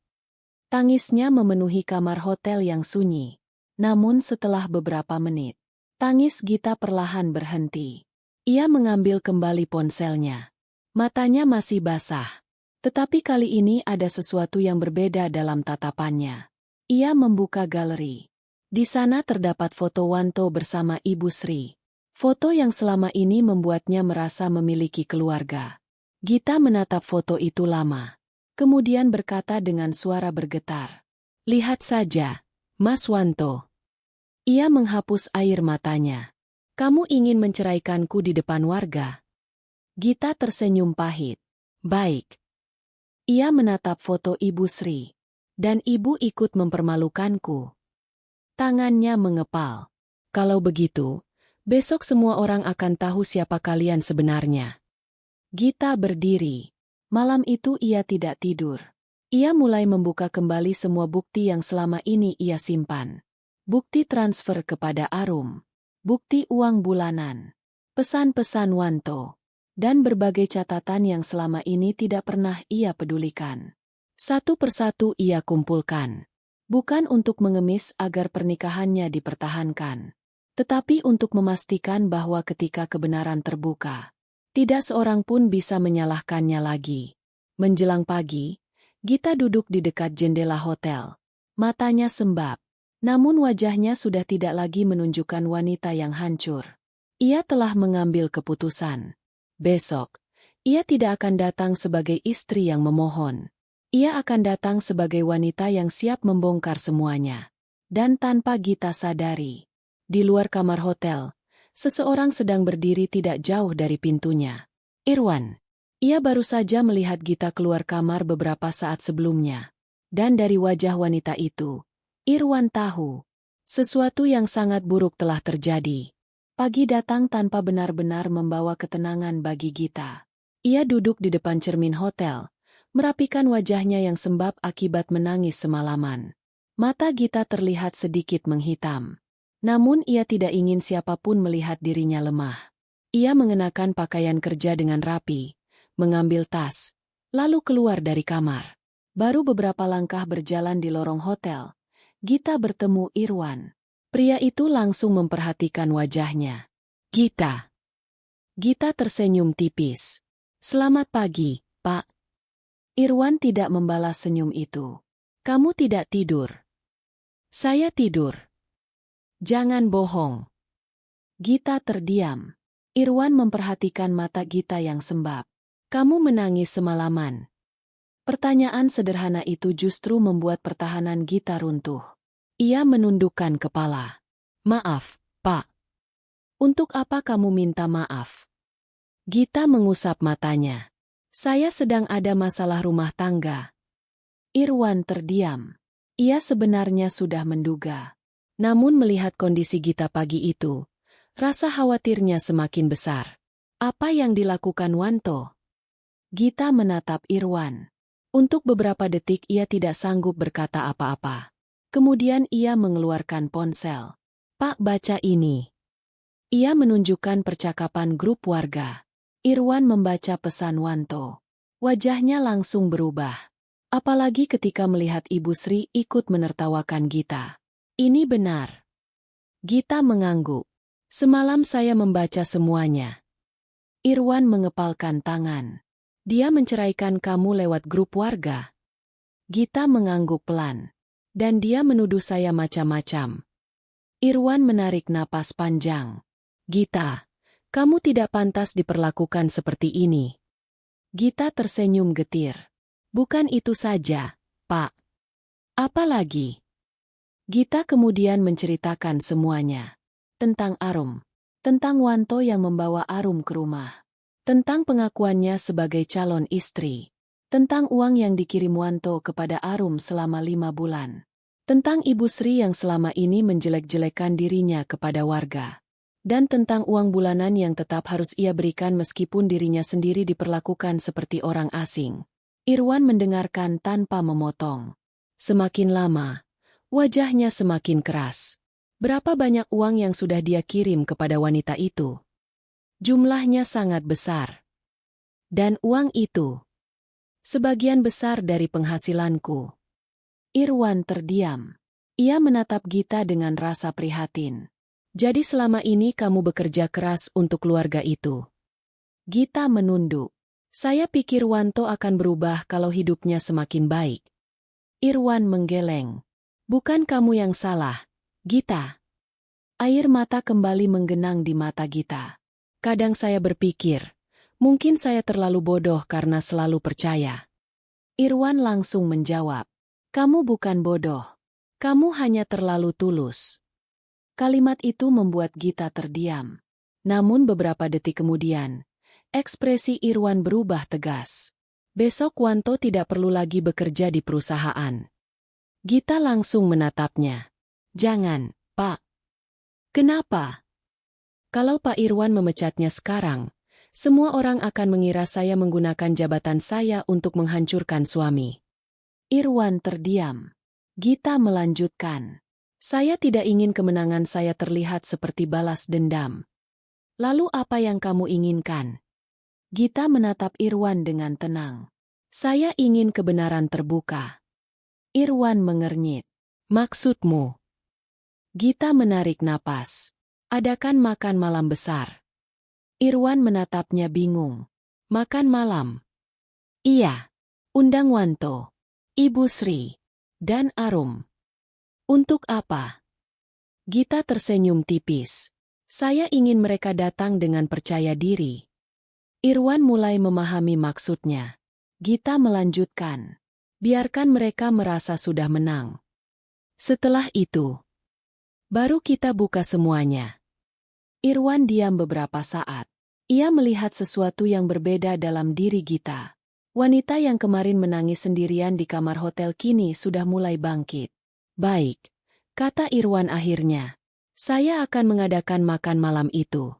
Tangisnya memenuhi kamar hotel yang sunyi. Namun setelah beberapa menit, tangis Gita perlahan berhenti. Ia mengambil kembali ponselnya. Matanya masih basah. Tetapi kali ini ada sesuatu yang berbeda dalam tatapannya. Ia membuka galeri. Di sana terdapat foto Wanto bersama Ibu Sri. Foto yang selama ini membuatnya merasa memiliki keluarga. Gita menatap foto itu lama. Kemudian berkata dengan suara bergetar. Lihat saja, Mas Wanto. Ia menghapus air matanya. Kamu ingin menceraikanku di depan warga? Gita tersenyum pahit. Baik. Ia menatap foto Ibu Sri. Dan ibu ikut mempermalukanku. Tangannya mengepal. Kalau begitu, besok semua orang akan tahu siapa kalian sebenarnya. Gita berdiri. Malam itu ia tidak tidur. Ia mulai membuka kembali semua bukti yang selama ini ia simpan. Bukti transfer kepada Arum. Bukti uang bulanan. Pesan-pesan Wanto. Dan berbagai catatan yang selama ini tidak pernah ia pedulikan. Satu persatu ia kumpulkan. Bukan untuk mengemis agar pernikahannya dipertahankan. Tetapi untuk memastikan bahwa ketika kebenaran terbuka, tidak seorang pun bisa menyalahkannya lagi. Menjelang pagi, Gita duduk di dekat jendela hotel. Matanya sembab. Namun wajahnya sudah tidak lagi menunjukkan wanita yang hancur. Ia telah mengambil keputusan. Besok, ia tidak akan datang sebagai istri yang memohon. Ia akan datang sebagai wanita yang siap membongkar semuanya. Dan tanpa Gita sadari, di luar kamar hotel, seseorang sedang berdiri tidak jauh dari pintunya. Irwan. Ia baru saja melihat Gita keluar kamar beberapa saat sebelumnya. Dan dari wajah wanita itu, Irwan tahu, sesuatu yang sangat buruk telah terjadi. Pagi datang tanpa benar-benar membawa ketenangan bagi Gita. Ia duduk di depan cermin hotel, merapikan wajahnya yang sembab akibat menangis semalaman. Mata Gita terlihat sedikit menghitam. Namun ia tidak ingin siapapun melihat dirinya lemah. Ia mengenakan pakaian kerja dengan rapi, mengambil tas, lalu keluar dari kamar. Baru beberapa langkah berjalan di lorong hotel, Gita bertemu Irwan. Pria itu langsung memperhatikan wajahnya. Gita. Gita tersenyum tipis. Selamat pagi, Pak. Irwan tidak membalas senyum itu. Kamu tidak tidur. Saya tidur. Jangan bohong. Gita terdiam. Irwan memperhatikan mata Gita yang sembab. Kamu menangis semalaman. Pertanyaan sederhana itu justru membuat pertahanan Gita runtuh. Ia menundukkan kepala. Maaf, Pak. Untuk apa kamu minta maaf? Gita mengusap matanya. Saya sedang ada masalah rumah tangga. Irwan terdiam. Ia sebenarnya sudah menduga. Namun melihat kondisi Gita pagi itu, rasa khawatirnya semakin besar. Apa yang dilakukan Wanto? Gita menatap Irwan. Untuk beberapa detik ia tidak sanggup berkata apa-apa. Kemudian ia mengeluarkan ponsel. Pak, baca ini. Ia menunjukkan percakapan grup warga. Irwan membaca pesan Wanto. Wajahnya langsung berubah. Apalagi ketika melihat Ibu Sri ikut menertawakan Gita. Ini benar. Gita mengangguk. Semalam saya membaca semuanya. Irwan mengepalkan tangan. Dia menceraikan kamu lewat grup warga. Gita mengangguk pelan. Dan dia menuduh saya macam-macam. Irwan menarik napas panjang. Gita, kamu tidak pantas diperlakukan seperti ini. Gita tersenyum getir. Bukan itu saja, Pak. Apa lagi? Gita kemudian menceritakan semuanya. Tentang Arum. Tentang Wanto yang membawa Arum ke rumah. Tentang pengakuannya sebagai calon istri. Tentang uang yang dikirim Wanto kepada Arum selama 5 bulan. Tentang Ibu Sri yang selama ini menjelek-jelekan dirinya kepada warga. Dan tentang uang bulanan yang tetap harus ia berikan meskipun dirinya sendiri diperlakukan seperti orang asing. Irwan mendengarkan tanpa memotong. Semakin lama, wajahnya semakin keras. Berapa banyak uang yang sudah dia kirim kepada wanita itu? Jumlahnya sangat besar. Dan uang itu sebagian besar dari penghasilanku. Irwan terdiam. Ia menatap Gita dengan rasa prihatin. Jadi selama ini kamu bekerja keras untuk keluarga itu? Gita menunduk. Saya pikir Wanto akan berubah kalau hidupnya semakin baik. Irwan menggeleng. Bukan kamu yang salah, Gita. Air mata kembali menggenang di mata Gita. Kadang saya berpikir, mungkin saya terlalu bodoh karena selalu percaya. Irwan langsung menjawab, kamu bukan bodoh. Kamu hanya terlalu tulus. Kalimat itu membuat Gita terdiam. Namun beberapa detik kemudian, ekspresi Irwan berubah tegas. Besok Wanto tidak perlu lagi bekerja di perusahaan. Gita langsung menatapnya. Jangan, Pak. Kenapa? Kalau Pak Irwan memecatnya sekarang, semua orang akan mengira saya menggunakan jabatan saya untuk menghancurkan suami. Irwan terdiam. Gita melanjutkan. Saya tidak ingin kemenangan saya terlihat seperti balas dendam. Lalu apa yang kamu inginkan? Gita menatap Irwan dengan tenang. Saya ingin kebenaran terbuka. Irwan mengernyit. Maksudmu? Gita menarik napas. Adakan makan malam besar? Irwan menatapnya bingung. Makan malam? Iya. Undang Wanto, Ibu Sri, dan Arum. Untuk apa? Gita tersenyum tipis. Saya ingin mereka datang dengan percaya diri. Irwan mulai memahami maksudnya. Gita melanjutkan. Biarkan mereka merasa sudah menang. Setelah itu, baru kita buka semuanya. Irwan diam beberapa saat. Ia melihat sesuatu yang berbeda dalam diri Gita. Wanita yang kemarin menangis sendirian di kamar hotel kini sudah mulai bangkit. Baik, kata Irwan akhirnya. Saya akan mengadakan makan malam itu.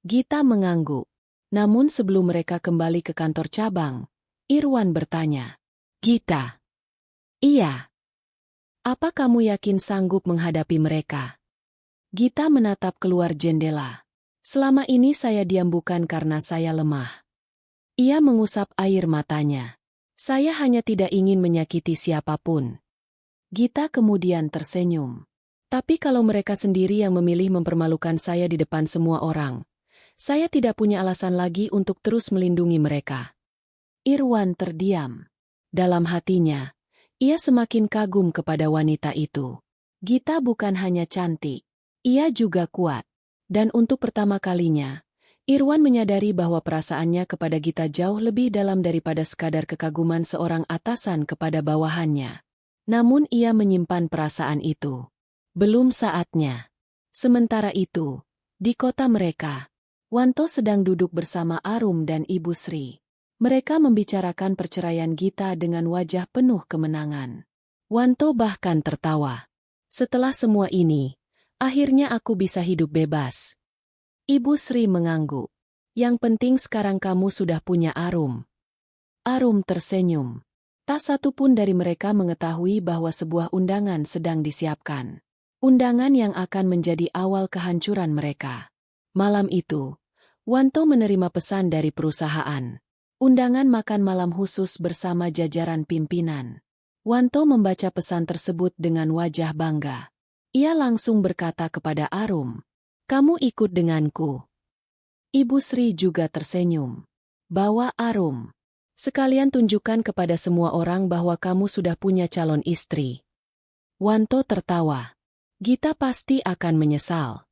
Gita mengangguk. Namun sebelum mereka kembali ke kantor cabang, Irwan bertanya. Gita. Iya. Apa kamu yakin sanggup menghadapi mereka? Gita menatap keluar jendela. Selama ini saya diam bukan karena saya lemah. Ia mengusap air matanya. Saya hanya tidak ingin menyakiti siapapun. Gita kemudian tersenyum. Tapi kalau mereka sendiri yang memilih mempermalukan saya di depan semua orang, saya tidak punya alasan lagi untuk terus melindungi mereka. Irwan terdiam. Dalam hatinya, ia semakin kagum kepada wanita itu. Gita bukan hanya cantik, ia juga kuat. Dan untuk pertama kalinya, Irwan menyadari bahwa perasaannya kepada Gita jauh lebih dalam daripada sekadar kekaguman seorang atasan kepada bawahannya. Namun ia menyimpan perasaan itu. Belum saatnya. Sementara itu, di kota mereka, Wanto sedang duduk bersama Arum dan Ibu Sri. Mereka membicarakan perceraian Gita dengan wajah penuh kemenangan. Wanto bahkan tertawa. Setelah semua ini, akhirnya aku bisa hidup bebas. Ibu Sri mengangguk. Yang penting sekarang kamu sudah punya Arum. Arum tersenyum. Tak satu pun dari mereka mengetahui bahwa sebuah undangan sedang disiapkan. Undangan yang akan menjadi awal kehancuran mereka. Malam itu, Wanto menerima pesan dari perusahaan. Undangan makan malam khusus bersama jajaran pimpinan. Wanto membaca pesan tersebut dengan wajah bangga. Ia langsung berkata kepada Arum, Kamu ikut denganku. Ibu Sri juga tersenyum. Bawa Arum. Sekalian tunjukkan kepada semua orang bahwa kamu sudah punya calon istri. Wanto tertawa. Gita pasti akan menyesal.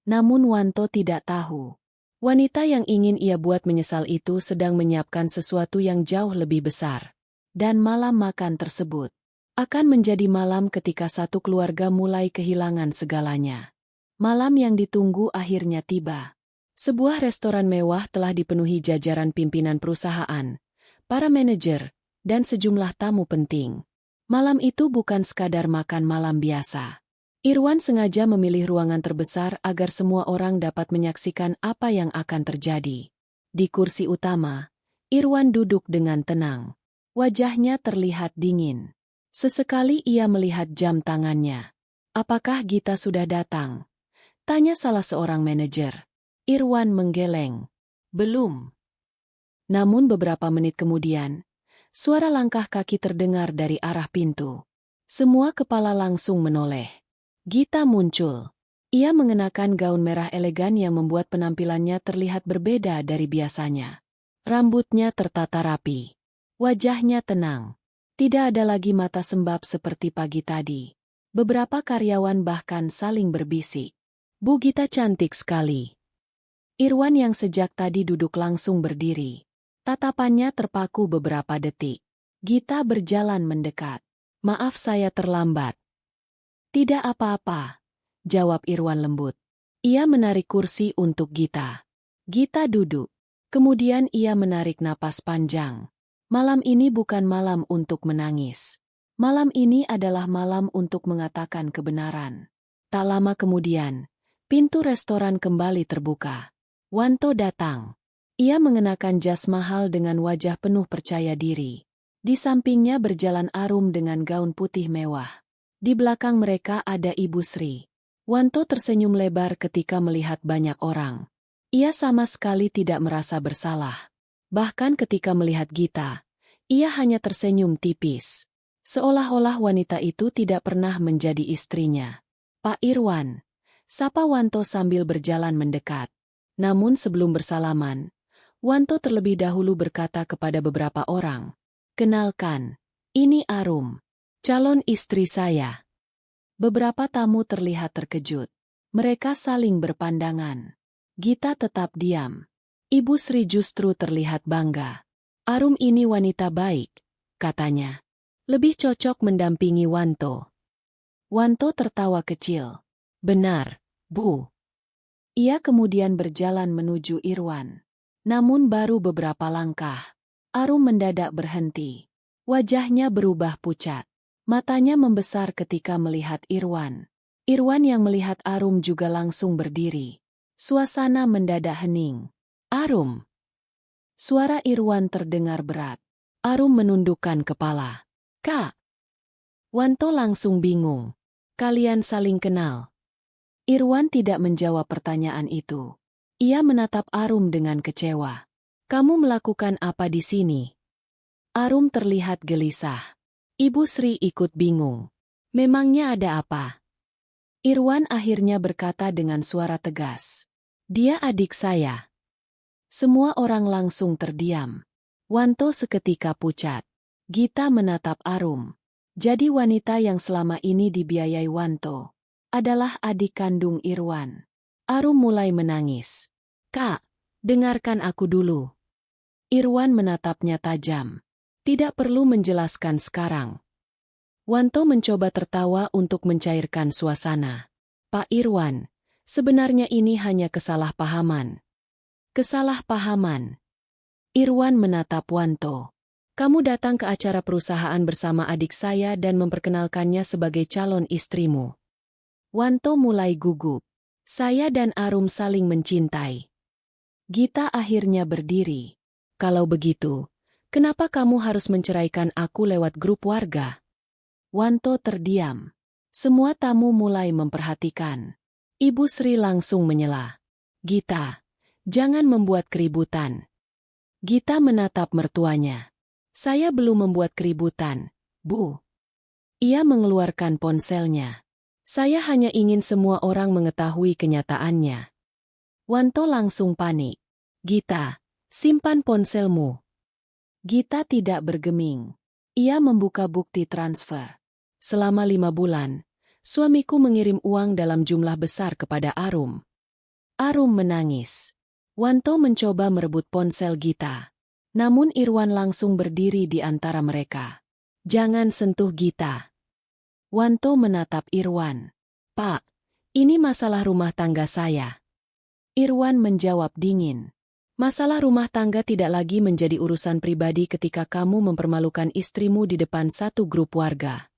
Namun Wanto tidak tahu. Wanita yang ingin ia buat menyesal itu sedang menyiapkan sesuatu yang jauh lebih besar. Dan malam makan tersebut akan menjadi malam ketika satu keluarga mulai kehilangan segalanya. Malam yang ditunggu akhirnya tiba. Sebuah restoran mewah telah dipenuhi jajaran pimpinan perusahaan, para manajer, dan sejumlah tamu penting. Malam itu bukan sekadar makan malam biasa. Irwan sengaja memilih ruangan terbesar agar semua orang dapat menyaksikan apa yang akan terjadi. Di kursi utama, Irwan duduk dengan tenang. Wajahnya terlihat dingin. Sesekali ia melihat jam tangannya. Apakah Gita sudah datang? Tanya salah seorang manajer. Irwan menggeleng. Belum. Namun beberapa menit kemudian, suara langkah kaki terdengar dari arah pintu. Semua kepala langsung menoleh. Gita muncul. Ia mengenakan gaun merah elegan yang membuat penampilannya terlihat berbeda dari biasanya. Rambutnya tertata rapi. Wajahnya tenang. Tidak ada lagi mata sembab seperti pagi tadi. Beberapa karyawan bahkan saling berbisik. Bu Gita cantik sekali. Irwan yang sejak tadi duduk langsung berdiri. Tatapannya terpaku beberapa detik. Gita berjalan mendekat. Maaf saya terlambat. Tidak apa-apa, jawab Irwan lembut. Ia menarik kursi untuk Gita. Gita duduk. Kemudian ia menarik napas panjang. Malam ini bukan malam untuk menangis. Malam ini adalah malam untuk mengatakan kebenaran. Tak lama kemudian, pintu restoran kembali terbuka. Wanto datang. Ia mengenakan jas mahal dengan wajah penuh percaya diri. Di sampingnya berjalan Arum dengan gaun putih mewah. Di belakang mereka ada Ibu Sri. Wanto tersenyum lebar ketika melihat banyak orang. Ia sama sekali tidak merasa bersalah. Bahkan ketika melihat Gita, ia hanya tersenyum tipis. Seolah-olah wanita itu tidak pernah menjadi istrinya. Pak Irwan, sapa Wanto sambil berjalan mendekat. Namun sebelum bersalaman, Wanto terlebih dahulu berkata kepada beberapa orang, "Kenalkan, ini Arum, calon istri saya." Beberapa tamu terlihat terkejut. Mereka saling berpandangan. Gita tetap diam. Ibu Sri justru terlihat bangga. "Arum ini wanita baik," katanya. "Lebih cocok mendampingi Wanto." Wanto tertawa kecil. "Benar, Bu." Ia kemudian berjalan menuju Irwan. Namun baru beberapa langkah, Arum mendadak berhenti. Wajahnya berubah pucat. Matanya membesar ketika melihat Irwan. Irwan yang melihat Arum juga langsung berdiri. Suasana mendadak hening. "Arum." Suara Irwan terdengar berat. Arum menundukkan kepala. "Kak." Wanto langsung bingung. "Kalian saling kenal?" Irwan tidak menjawab pertanyaan itu. Ia menatap Arum dengan kecewa. "Kamu melakukan apa di sini?" Arum terlihat gelisah. Ibu Sri ikut bingung. "Memangnya ada apa?" Irwan akhirnya berkata dengan suara tegas. "Dia adik saya." Semua orang langsung terdiam. Wanto seketika pucat. Gita menatap Arum. Jadi wanita yang selama ini dibiayai Wanto adalah adik kandung Irwan. Arum mulai menangis. "Kak, dengarkan aku dulu." Irwan menatapnya tajam. "Tidak perlu menjelaskan sekarang." Wanto mencoba tertawa untuk mencairkan suasana. "Pak Irwan, sebenarnya ini hanya kesalahpahaman." "Kesalahpahaman?" Irwan menatap Wanto. "Kamu datang ke acara perusahaan bersama adik saya dan memperkenalkannya sebagai calon istrimu." Wanto mulai gugup. "Saya dan Arum saling mencintai." Gita akhirnya berdiri. "Kalau begitu, kenapa kamu harus menceraikan aku lewat grup warga?" Wanto terdiam. Semua tamu mulai memperhatikan. Ibu Sri langsung menyela. "Gita, jangan membuat keributan." Gita menatap mertuanya. "Saya belum membuat keributan, Bu." Ia mengeluarkan ponselnya. Saya hanya ingin semua orang mengetahui kenyataannya. Wanto langsung panik. Gita, simpan ponselmu. Gita tidak bergeming. Ia membuka bukti transfer. Selama 5 bulan, suamiku mengirim uang dalam jumlah besar kepada Arum. Arum menangis. Wanto mencoba merebut ponsel Gita. Namun Irwan langsung berdiri di antara mereka. Jangan sentuh Gita. Wanto menatap Irwan. Pak, ini masalah rumah tangga saya. Irwan menjawab dingin. Masalah rumah tangga tidak lagi menjadi urusan pribadi ketika kamu mempermalukan istrimu di depan satu grup warga.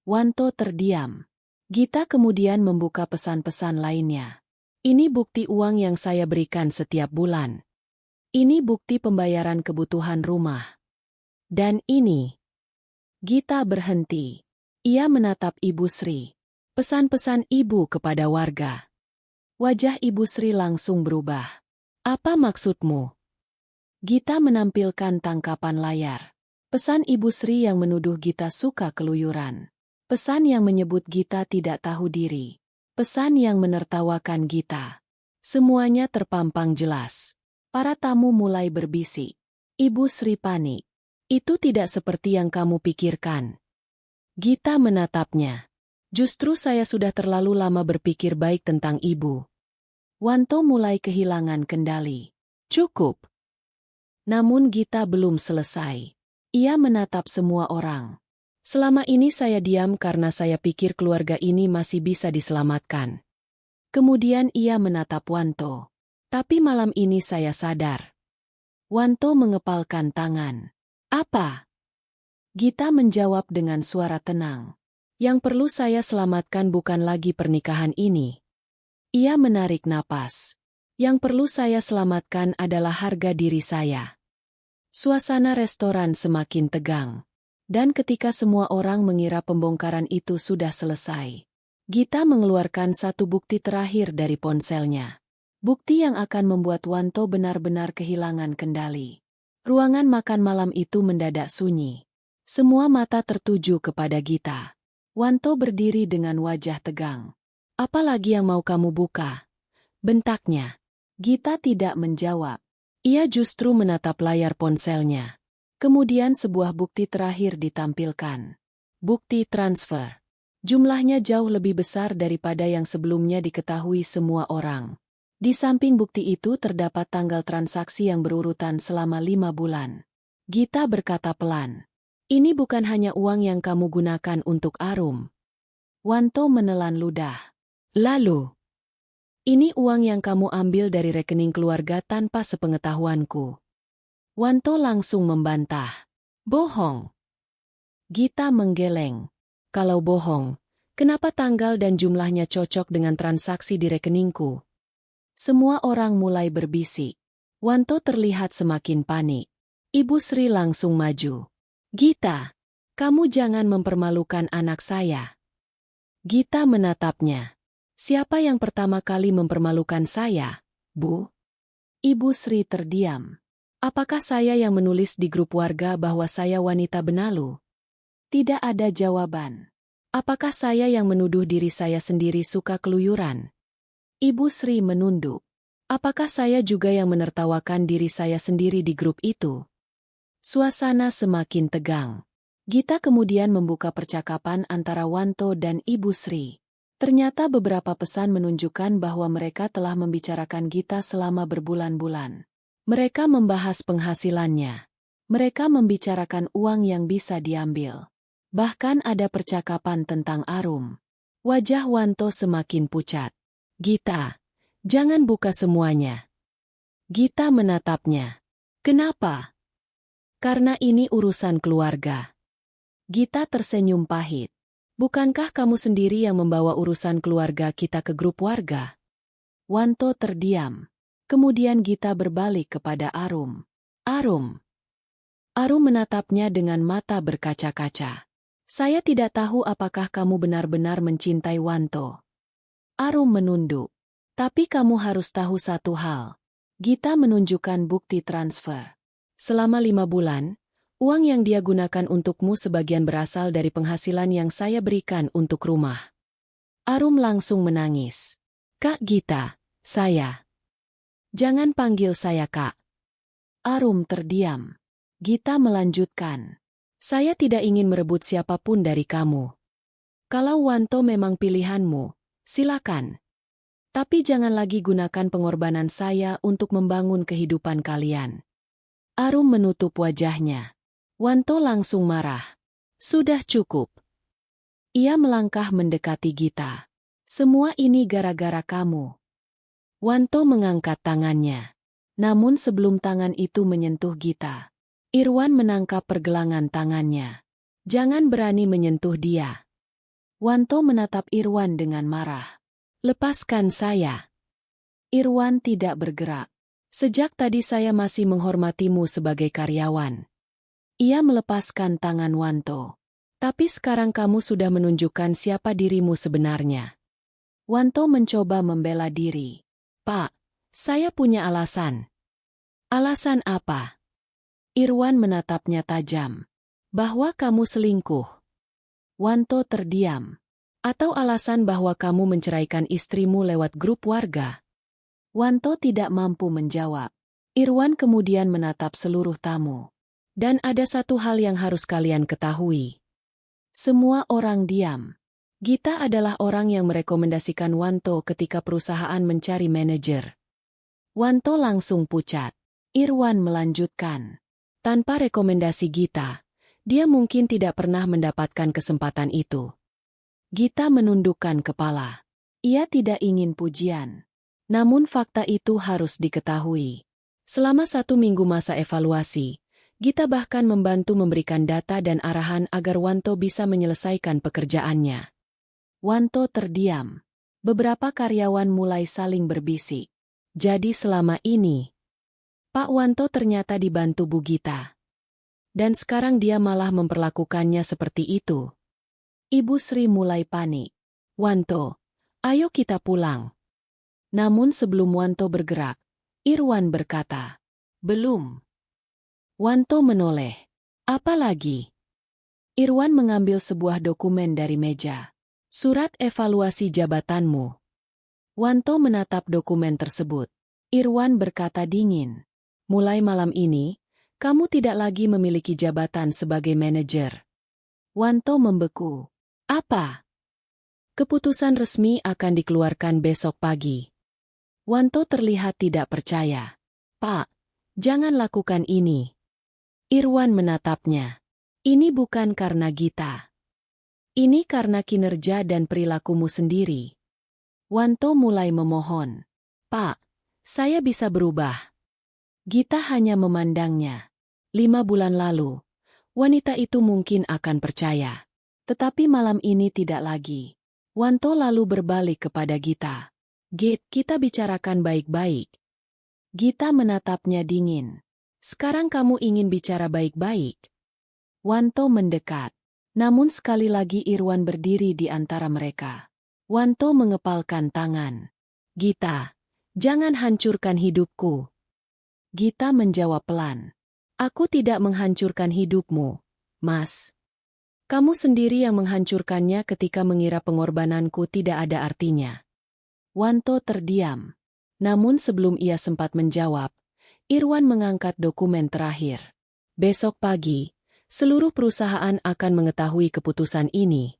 Wanto terdiam. Gita kemudian membuka pesan-pesan lainnya. Ini bukti uang yang saya berikan setiap bulan. Ini bukti pembayaran kebutuhan rumah. Dan ini. Gita berhenti. Ia menatap Ibu Sri. Pesan-pesan ibu kepada warga. Wajah Ibu Sri langsung berubah. Apa maksudmu? Gita menampilkan tangkapan layar. Pesan Ibu Sri yang menuduh Gita suka keluyuran. Pesan yang menyebut Gita tidak tahu diri. Pesan yang menertawakan Gita. Semuanya terpampang jelas. Para tamu mulai berbisik. Ibu Sri panik. Itu tidak seperti yang kamu pikirkan. Gita menatapnya. Justru saya sudah terlalu lama berpikir baik tentang ibu. Wanto mulai kehilangan kendali. Cukup. Namun Gita belum selesai. Ia menatap semua orang. Selama ini saya diam karena saya pikir keluarga ini masih bisa diselamatkan. Kemudian ia menatap Wanto. Tapi malam ini saya sadar. Wanto mengepalkan tangan. Apa? Gita menjawab dengan suara tenang. Yang perlu saya selamatkan bukan lagi pernikahan ini. Ia menarik napas. Yang perlu saya selamatkan adalah harga diri saya. Suasana restoran semakin tegang. Dan ketika semua orang mengira pembongkaran itu sudah selesai, Gita mengeluarkan satu bukti terakhir dari ponselnya. Bukti yang akan membuat Wanto benar-benar kehilangan kendali. Ruangan makan malam itu mendadak sunyi. Semua mata tertuju kepada Gita. Wanto berdiri dengan wajah tegang. Apalagi yang mau kamu buka? Bentaknya. Gita tidak menjawab. Ia justru menatap layar ponselnya. Kemudian sebuah bukti terakhir ditampilkan. Bukti transfer. Jumlahnya jauh lebih besar daripada yang sebelumnya diketahui semua orang. Di samping bukti itu terdapat tanggal transaksi yang berurutan selama 5 bulan. Gita berkata pelan. Ini bukan hanya uang yang kamu gunakan untuk Arum. Wanto menelan ludah. Lalu, ini uang yang kamu ambil dari rekening keluarga tanpa sepengetahuanku. Wanto langsung membantah. Bohong. Gita menggeleng. Kalau bohong, kenapa tanggal dan jumlahnya cocok dengan transaksi di rekeningku? Semua orang mulai berbisik. Wanto terlihat semakin panik. Ibu Sri langsung maju. Gita, kamu jangan mempermalukan anak saya. Gita menatapnya. Siapa yang pertama kali mempermalukan saya, Bu? Ibu Sri terdiam. Apakah saya yang menulis di grup warga bahwa saya wanita benalu? Tidak ada jawaban. Apakah saya yang menuduh diri saya sendiri suka keluyuran? Ibu Sri menunduk. Apakah saya juga yang menertawakan diri saya sendiri di grup itu? Suasana semakin tegang. Gita kemudian membuka percakapan antara Wanto dan Ibu Sri. Ternyata beberapa pesan menunjukkan bahwa mereka telah membicarakan Gita selama berbulan-bulan. Mereka membahas penghasilannya. Mereka membicarakan uang yang bisa diambil. Bahkan ada percakapan tentang Arum. Wajah Wanto semakin pucat. Gita, jangan buka semuanya. Gita menatapnya. Kenapa? Karena ini urusan keluarga. Gita tersenyum pahit. Bukankah kamu sendiri yang membawa urusan keluarga kita ke grup warga? Wanto terdiam. Kemudian Gita berbalik kepada Arum. Arum. Arum menatapnya dengan mata berkaca-kaca. Saya tidak tahu apakah kamu benar-benar mencintai Wanto. Arum menunduk. Tapi kamu harus tahu satu hal. Gita menunjukkan bukti transfer. Selama 5 bulan, uang yang dia gunakan untukmu sebagian berasal dari penghasilan yang saya berikan untuk rumah. Arum langsung menangis. Kak Gita, saya. Jangan panggil saya Kak. Arum terdiam. Gita melanjutkan. Saya tidak ingin merebut siapapun dari kamu. Kalau Wanto memang pilihanmu, silakan. Tapi jangan lagi gunakan pengorbanan saya untuk membangun kehidupan kalian. Arum menutup wajahnya. Wanto langsung marah. Sudah cukup. Ia melangkah mendekati Gita. Semua ini gara-gara kamu. Wanto mengangkat tangannya. Namun sebelum tangan itu menyentuh Gita, Irwan menangkap pergelangan tangannya. Jangan berani menyentuh dia. Wanto menatap Irwan dengan marah. Lepaskan saya. Irwan tidak bergerak. Sejak tadi saya masih menghormatimu sebagai karyawan. Ia melepaskan tangan Wanto. Tapi sekarang kamu sudah menunjukkan siapa dirimu sebenarnya. Wanto mencoba membela diri. Pak, saya punya alasan. Alasan apa? Irwan menatapnya tajam. Bahwa kamu selingkuh. Wanto terdiam. Atau alasan bahwa kamu menceraikan istrimu lewat grup warga? Wanto tidak mampu menjawab. Irwan kemudian menatap seluruh tamu. Dan ada satu hal yang harus kalian ketahui. Semua orang diam. Gita adalah orang yang merekomendasikan Wanto ketika perusahaan mencari manajer. Wanto langsung pucat. Irwan melanjutkan. Tanpa rekomendasi Gita, dia mungkin tidak pernah mendapatkan kesempatan itu. Gita menundukkan kepala. Ia tidak ingin pujian. Namun fakta itu harus diketahui. Selama 1 minggu masa evaluasi, Gita bahkan membantu memberikan data dan arahan agar Wanto bisa menyelesaikan pekerjaannya. Wanto terdiam. Beberapa karyawan mulai saling berbisik. Jadi selama ini, Pak Wanto ternyata dibantu Bu Gita. Dan sekarang dia malah memperlakukannya seperti itu. Ibu Sri mulai panik. Wanto, ayo kita pulang. Namun sebelum Wanto bergerak, Irwan berkata, belum. Wanto menoleh. Apa lagi? Irwan mengambil sebuah dokumen dari meja. Surat evaluasi jabatanmu. Wanto menatap dokumen tersebut. Irwan berkata dingin. Mulai malam ini, kamu tidak lagi memiliki jabatan sebagai manajer. Wanto membeku. Apa? Keputusan resmi akan dikeluarkan besok pagi. Wanto terlihat tidak percaya. Pak, jangan lakukan ini. Irwan menatapnya. Ini bukan karena Gita. Ini karena kinerja dan perilakumu sendiri. Wanto mulai memohon. Pak, saya bisa berubah. Gita hanya memandangnya. 5 bulan lalu, wanita itu mungkin akan percaya. Tetapi malam ini tidak lagi. Wanto lalu berbalik kepada Gita. Git, kita bicarakan baik-baik. Gita menatapnya dingin. Sekarang kamu ingin bicara baik-baik? Wanto mendekat. Namun sekali lagi Irwan berdiri di antara mereka. Wanto mengepalkan tangan. Gita, jangan hancurkan hidupku. Gita menjawab pelan. Aku tidak menghancurkan hidupmu, Mas. Kamu sendiri yang menghancurkannya ketika mengira pengorbananku tidak ada artinya. Wanto terdiam. Namun sebelum ia sempat menjawab, Irwan mengangkat dokumen terakhir. Besok pagi, seluruh perusahaan akan mengetahui keputusan ini.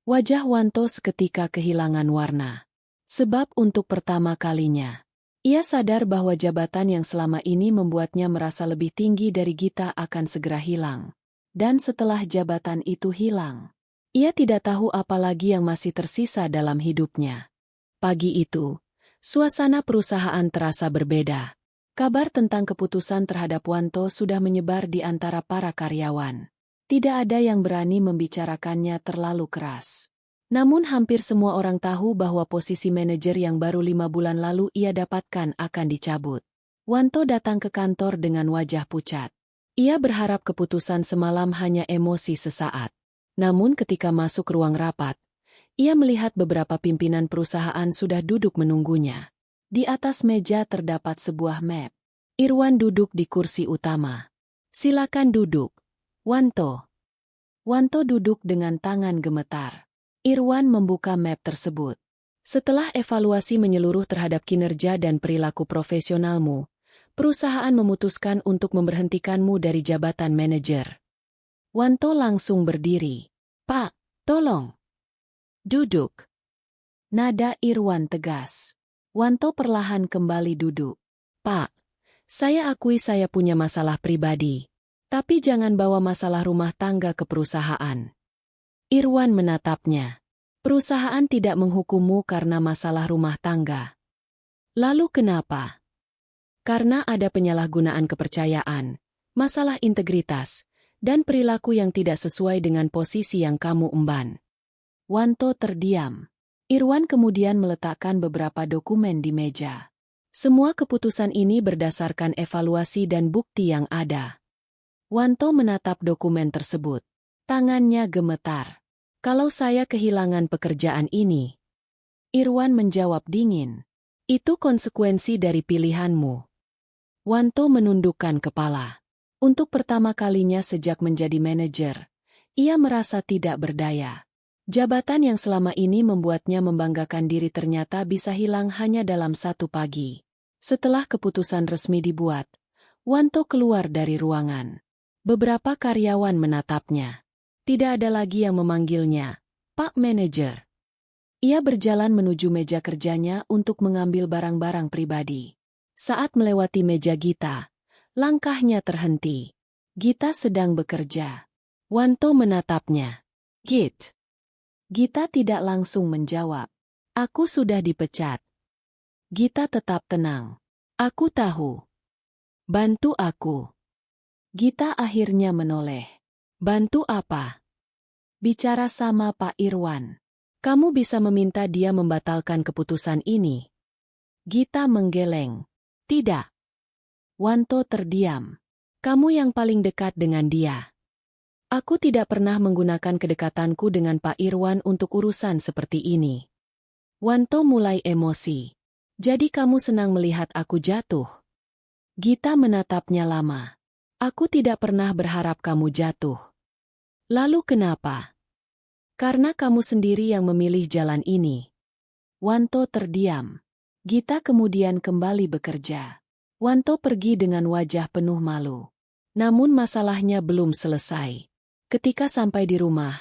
Wajah Wanto seketika kehilangan warna. Sebab untuk pertama kalinya, ia sadar bahwa jabatan yang selama ini membuatnya merasa lebih tinggi dari Gita akan segera hilang. Dan setelah jabatan itu hilang, ia tidak tahu apa lagi yang masih tersisa dalam hidupnya. Pagi itu, suasana perusahaan terasa berbeda. Kabar tentang keputusan terhadap Wanto sudah menyebar di antara para karyawan. Tidak ada yang berani membicarakannya terlalu keras. Namun hampir semua orang tahu bahwa posisi manajer yang baru 5 bulan lalu ia dapatkan akan dicabut. Wanto datang ke kantor dengan wajah pucat. Ia berharap keputusan semalam hanya emosi sesaat. Namun ketika masuk ruang rapat, ia melihat beberapa pimpinan perusahaan sudah duduk menunggunya. Di atas meja terdapat sebuah map. Irwan duduk di kursi utama. Silakan duduk, Wanto. Wanto duduk dengan tangan gemetar. Irwan membuka map tersebut. Setelah evaluasi menyeluruh terhadap kinerja dan perilaku profesionalmu, perusahaan memutuskan untuk memberhentikanmu dari jabatan manajer. Wanto langsung berdiri. Pak, tolong. Duduk. Nada Irwan tegas. Wanto perlahan kembali duduk. Pak, saya akui saya punya masalah pribadi. Tapi jangan bawa masalah rumah tangga ke perusahaan. Irwan menatapnya. Perusahaan tidak menghukummu karena masalah rumah tangga. Lalu kenapa? Karena ada penyalahgunaan kepercayaan, masalah integritas, dan perilaku yang tidak sesuai dengan posisi yang kamu emban. Wanto terdiam. Irwan kemudian meletakkan beberapa dokumen di meja. Semua keputusan ini berdasarkan evaluasi dan bukti yang ada. Wanto menatap dokumen tersebut. Tangannya gemetar. Kalau saya kehilangan pekerjaan ini. Irwan menjawab dingin. Itu konsekuensi dari pilihanmu. Wanto menundukkan kepala. Untuk pertama kalinya sejak menjadi manajer, ia merasa tidak berdaya. Jabatan yang selama ini membuatnya membanggakan diri ternyata bisa hilang hanya dalam satu pagi. Setelah keputusan resmi dibuat, Wanto keluar dari ruangan. Beberapa karyawan menatapnya. Tidak ada lagi yang memanggilnya, Pak Manajer. Ia berjalan menuju meja kerjanya untuk mengambil barang-barang pribadi. Saat melewati meja Gita, langkahnya terhenti. Gita sedang bekerja. Wanto menatapnya. Git. Gita tidak langsung menjawab. Aku sudah dipecat. Gita tetap tenang. Aku tahu. Bantu aku. Gita akhirnya menoleh. Bantu apa? Bicara sama Pak Irwan. Kamu bisa meminta dia membatalkan keputusan ini. Gita menggeleng. Tidak. Wanto terdiam. Kamu yang paling dekat dengan dia. Aku tidak pernah menggunakan kedekatanku dengan Pak Irwan untuk urusan seperti ini. Wanto mulai emosi. Jadi kamu senang melihat aku jatuh? Gita menatapnya lama. Aku tidak pernah berharap kamu jatuh. Lalu kenapa? Karena kamu sendiri yang memilih jalan ini. Wanto terdiam. Gita kemudian kembali bekerja. Wanto pergi dengan wajah penuh malu. Namun masalahnya belum selesai. Ketika sampai di rumah,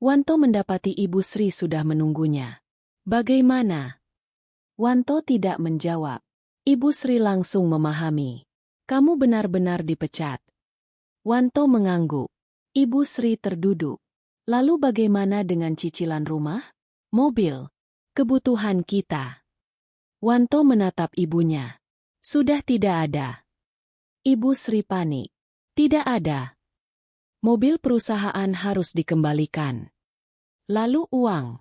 Wanto mendapati Ibu Sri sudah menunggunya. Bagaimana? Wanto tidak menjawab. Ibu Sri langsung memahami. Kamu benar-benar dipecat. Wanto mengangguk. Ibu Sri terduduk. Lalu bagaimana dengan cicilan rumah? Mobil? Kebutuhan kita? Wanto menatap ibunya. Sudah tidak ada. Ibu Sri panik. Tidak ada. Mobil perusahaan harus dikembalikan. Lalu uang.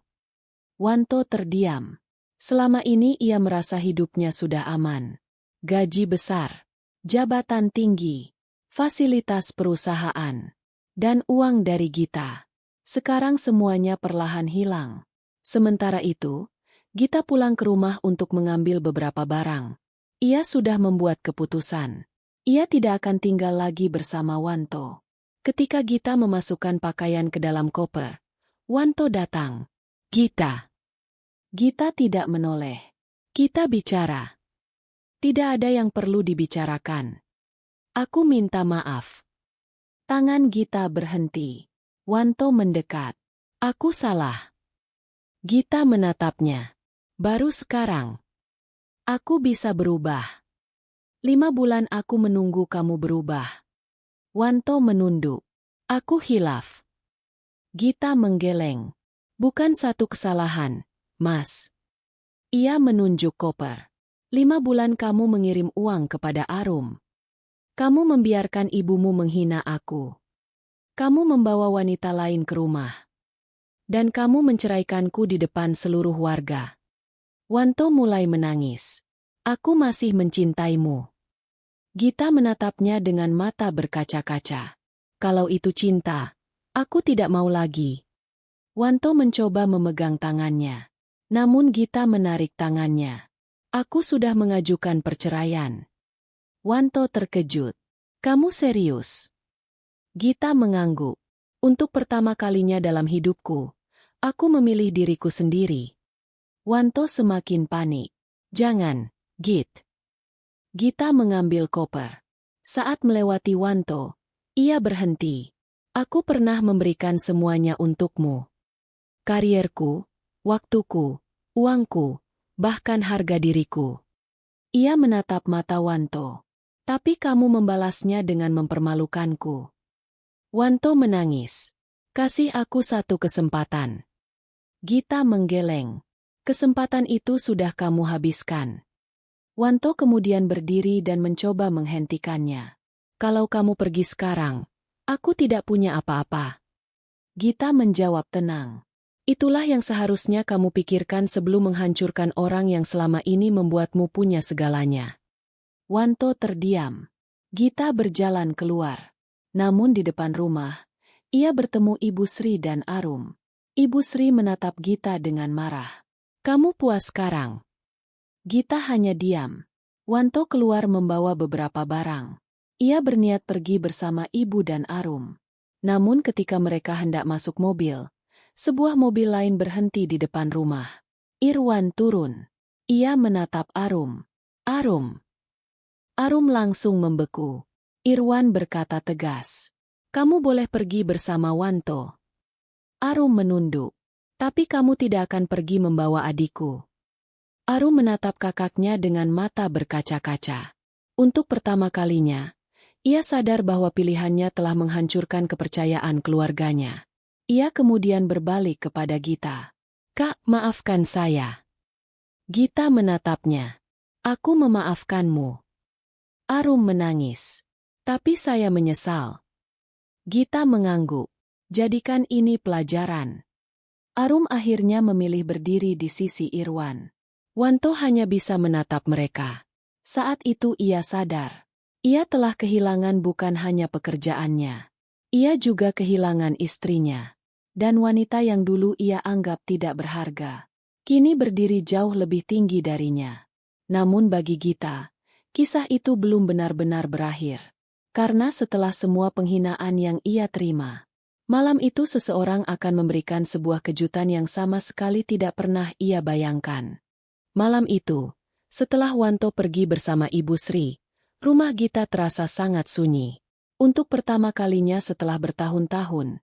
Wanto terdiam. Selama ini ia merasa hidupnya sudah aman. Gaji besar. Jabatan tinggi, fasilitas perusahaan, dan uang dari Gita. Sekarang semuanya perlahan hilang. Sementara itu, Gita pulang ke rumah untuk mengambil beberapa barang. Ia sudah membuat keputusan. Ia tidak akan tinggal lagi bersama Wanto. Ketika Gita memasukkan pakaian ke dalam koper, Wanto datang. Gita. Gita tidak menoleh. Kita bicara. Tidak ada yang perlu dibicarakan. Aku minta maaf. Tangan Gita berhenti. Wanto mendekat. Aku salah. Gita menatapnya. Baru sekarang. Aku bisa berubah. 5 bulan aku menunggu kamu berubah. Wanto menunduk. Aku hilaf. Gita menggeleng. Bukan satu kesalahan, Mas. Ia menunjuk koper. 5 bulan kamu mengirim uang kepada Arum. Kamu membiarkan ibumu menghina aku. Kamu membawa wanita lain ke rumah. Dan kamu menceraikanku di depan seluruh warga. Wanto mulai menangis. Aku masih mencintaimu. Gita menatapnya dengan mata berkaca-kaca. Kalau itu cinta, aku tidak mau lagi. Wanto mencoba memegang tangannya. Namun Gita menarik tangannya. Aku sudah mengajukan perceraian. Wanto terkejut. Kamu serius? Gita mengangguk. Untuk pertama kalinya dalam hidupku, Aku memilih diriku sendiri. Wanto semakin panik. Jangan, Git. Gita mengambil koper. Saat melewati Wanto, ia berhenti. Aku pernah memberikan semuanya untukmu. Karierku, waktuku, uangku, bahkan harga diriku. Ia menatap mata Wanto. Tapi kamu membalasnya dengan mempermalukanku. Wanto menangis. Kasih aku satu kesempatan. Gita menggeleng. Kesempatan itu sudah kamu habiskan. Wanto kemudian berdiri dan mencoba menghentikannya. Kalau kamu pergi sekarang, aku tidak punya apa-apa. Gita menjawab tenang. Itulah yang seharusnya kamu pikirkan sebelum menghancurkan orang yang selama ini membuatmu punya segalanya. Wanto terdiam. Gita berjalan keluar. Namun di depan rumah, ia bertemu Ibu Sri dan Arum. Ibu Sri menatap Gita dengan marah. Kamu puas sekarang? Gita hanya diam. Wanto keluar membawa beberapa barang. Ia berniat pergi bersama Ibu dan Arum. Namun ketika mereka hendak masuk mobil, sebuah mobil lain berhenti di depan rumah. Irwan turun. Ia menatap Arum. Arum. Arum langsung membeku. Irwan berkata tegas. Kamu boleh pergi bersama Wanto. Arum menunduk. Tapi kamu tidak akan pergi membawa adikku. Arum menatap kakaknya dengan mata berkaca-kaca. Untuk pertama kalinya, ia sadar bahwa pilihannya telah menghancurkan kepercayaan keluarganya. Ia kemudian berbalik kepada Gita. Kak, maafkan saya. Gita menatapnya. Aku memaafkanmu. Arum menangis. Tapi saya menyesal. Gita mengangguk. Jadikan ini pelajaran. Arum akhirnya memilih berdiri di sisi Irwan. Wanto hanya bisa menatap mereka. Saat itu ia sadar. Ia telah kehilangan bukan hanya pekerjaannya. Ia juga kehilangan istrinya. Dan wanita yang dulu ia anggap tidak berharga. Kini berdiri jauh lebih tinggi darinya. Namun bagi Gita, kisah itu belum benar-benar berakhir. Karena setelah semua penghinaan yang ia terima, malam itu seseorang akan memberikan sebuah kejutan yang sama sekali tidak pernah ia bayangkan. Malam itu, setelah Wanto pergi bersama Ibu Sri, rumah Gita terasa sangat sunyi. Untuk pertama kalinya setelah bertahun-tahun,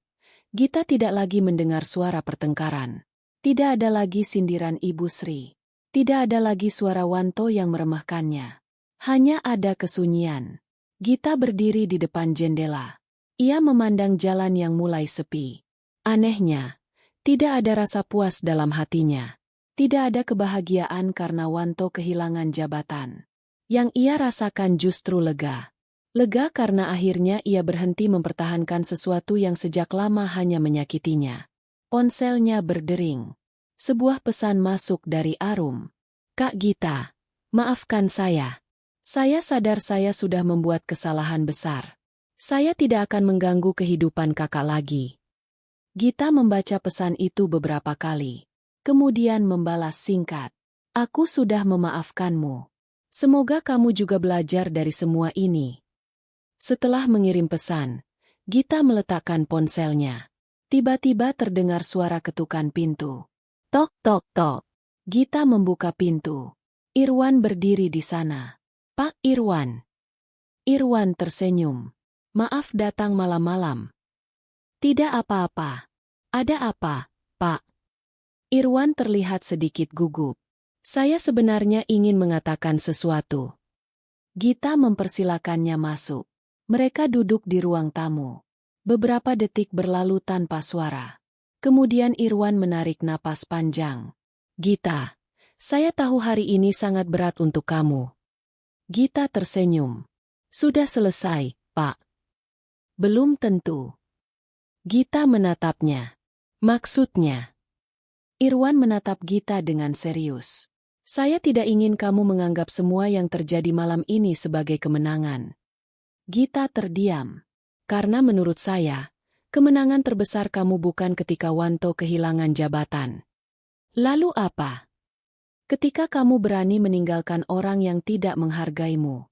Gita tidak lagi mendengar suara pertengkaran. Tidak ada lagi sindiran Ibu Sri. Tidak ada lagi suara Wanto yang meremehkannya. Hanya ada kesunyian. Gita berdiri di depan jendela. Ia memandang jalan yang mulai sepi. Anehnya, tidak ada rasa puas dalam hatinya. Tidak ada kebahagiaan karena Wanto kehilangan jabatan. Yang ia rasakan justru lega. Lega karena akhirnya ia berhenti mempertahankan sesuatu yang sejak lama hanya menyakitinya. Ponselnya berdering. Sebuah pesan masuk dari Arum. Kak Gita, maafkan saya. Saya sadar saya sudah membuat kesalahan besar. Saya tidak akan mengganggu kehidupan kakak lagi. Gita membaca pesan itu beberapa kali. Kemudian membalas singkat. Aku sudah memaafkanmu. Semoga kamu juga belajar dari semua ini. Setelah mengirim pesan, Gita meletakkan ponselnya. Tiba-tiba terdengar suara ketukan pintu. Tok tok tok. Gita membuka pintu. Irwan berdiri di sana. Pak Irwan. Irwan tersenyum. Maaf datang malam-malam. Tidak apa-apa. Ada apa, Pak? Irwan terlihat sedikit gugup. Saya sebenarnya ingin mengatakan sesuatu. Gita mempersilakannya masuk. Mereka duduk di ruang tamu. Beberapa detik berlalu tanpa suara. Kemudian Irwan menarik napas panjang. Gita, saya tahu hari ini sangat berat untuk kamu. Gita tersenyum. Sudah selesai, Pak. Belum tentu. Gita menatapnya. Maksudnya? Irwan menatap Gita dengan serius. Saya tidak ingin kamu menganggap semua yang terjadi malam ini sebagai kemenangan. Gita terdiam. Karena menurut saya, kemenangan terbesar kamu bukan ketika Wanto kehilangan jabatan. Lalu apa? Ketika kamu berani meninggalkan orang yang tidak menghargaimu.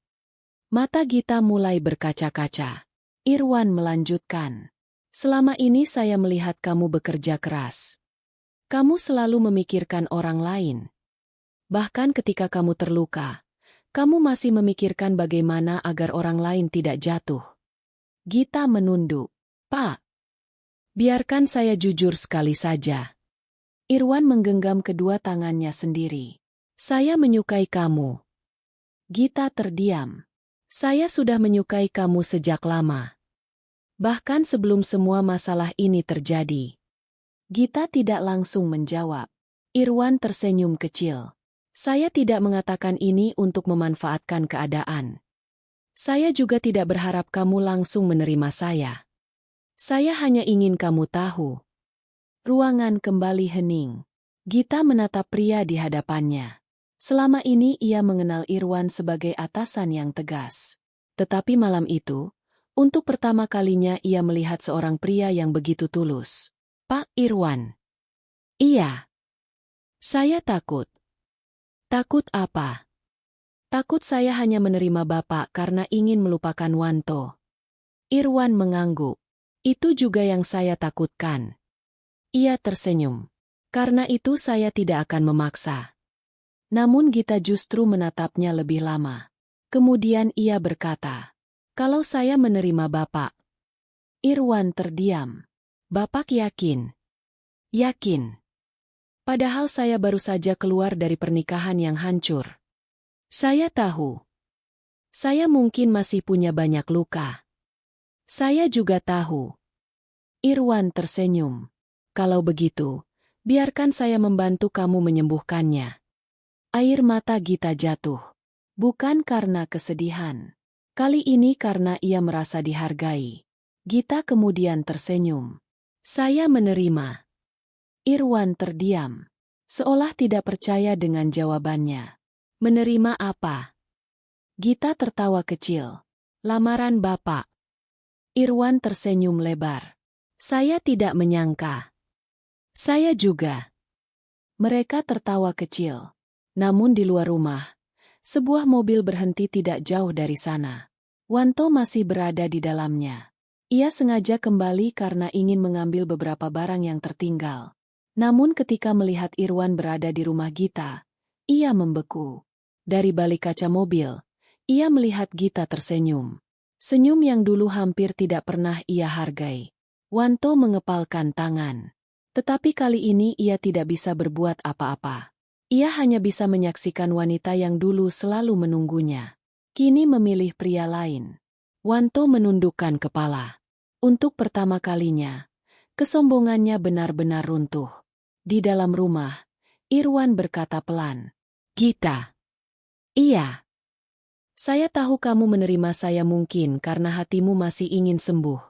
Mata Gita mulai berkaca-kaca. Irwan melanjutkan. Selama ini saya melihat kamu bekerja keras. Kamu selalu memikirkan orang lain. Bahkan ketika kamu terluka, kamu masih memikirkan bagaimana agar orang lain tidak jatuh. Gita menunduk. Pak, biarkan saya jujur sekali saja. Irwan menggenggam kedua tangannya sendiri. Saya menyukai kamu. Gita terdiam. Saya sudah menyukai kamu sejak lama. Bahkan sebelum semua masalah ini terjadi. Gita tidak langsung menjawab. Irwan tersenyum kecil. Saya tidak mengatakan ini untuk memanfaatkan keadaan. Saya juga tidak berharap kamu langsung menerima saya. Saya hanya ingin kamu tahu. Ruangan kembali hening. Gita menatap pria di hadapannya. Selama ini ia mengenal Irwan sebagai atasan yang tegas. Tetapi malam itu, untuk pertama kalinya ia melihat seorang pria yang begitu tulus. Pak Irwan. Iya. Saya takut. Takut apa? Takut saya hanya menerima Bapak karena ingin melupakan Wanto. Irwan mengangguk. Itu juga yang saya takutkan. Ia tersenyum. Karena itu saya tidak akan memaksa. Namun Gita justru menatapnya lebih lama. Kemudian ia berkata, kalau saya menerima Bapak. Irwan terdiam. Bapak yakin? Yakin. Padahal saya baru saja keluar dari pernikahan yang hancur. Saya tahu. Saya mungkin masih punya banyak luka. Saya juga tahu. Irwan tersenyum. Kalau begitu, biarkan saya membantu kamu menyembuhkannya. Air mata Gita jatuh. Bukan karena kesedihan. Kali ini karena ia merasa dihargai. Gita kemudian tersenyum. Saya menerima. Irwan terdiam. Seolah tidak percaya dengan jawabannya. Menerima apa? Gita tertawa kecil. Lamaran Bapak. Irwan tersenyum lebar. Saya tidak menyangka. Saya juga. Mereka tertawa kecil. Namun di luar rumah, sebuah mobil berhenti tidak jauh dari sana. Wanto masih berada di dalamnya. Ia sengaja kembali karena ingin mengambil beberapa barang yang tertinggal. Namun ketika melihat Irwan berada di rumah Gita, ia membeku. Dari balik kaca mobil, ia melihat Gita tersenyum. Senyum yang dulu hampir tidak pernah ia hargai. Wanto mengepalkan tangan. Tetapi kali ini ia tidak bisa berbuat apa-apa. Ia hanya bisa menyaksikan wanita yang dulu selalu menunggunya. Kini memilih pria lain. Wanto menundukkan kepala. Untuk pertama kalinya, kesombongannya benar-benar runtuh. Di dalam rumah, Irwan berkata pelan, Gita. Iya. Saya tahu kamu menerima saya mungkin karena hatimu masih ingin sembuh.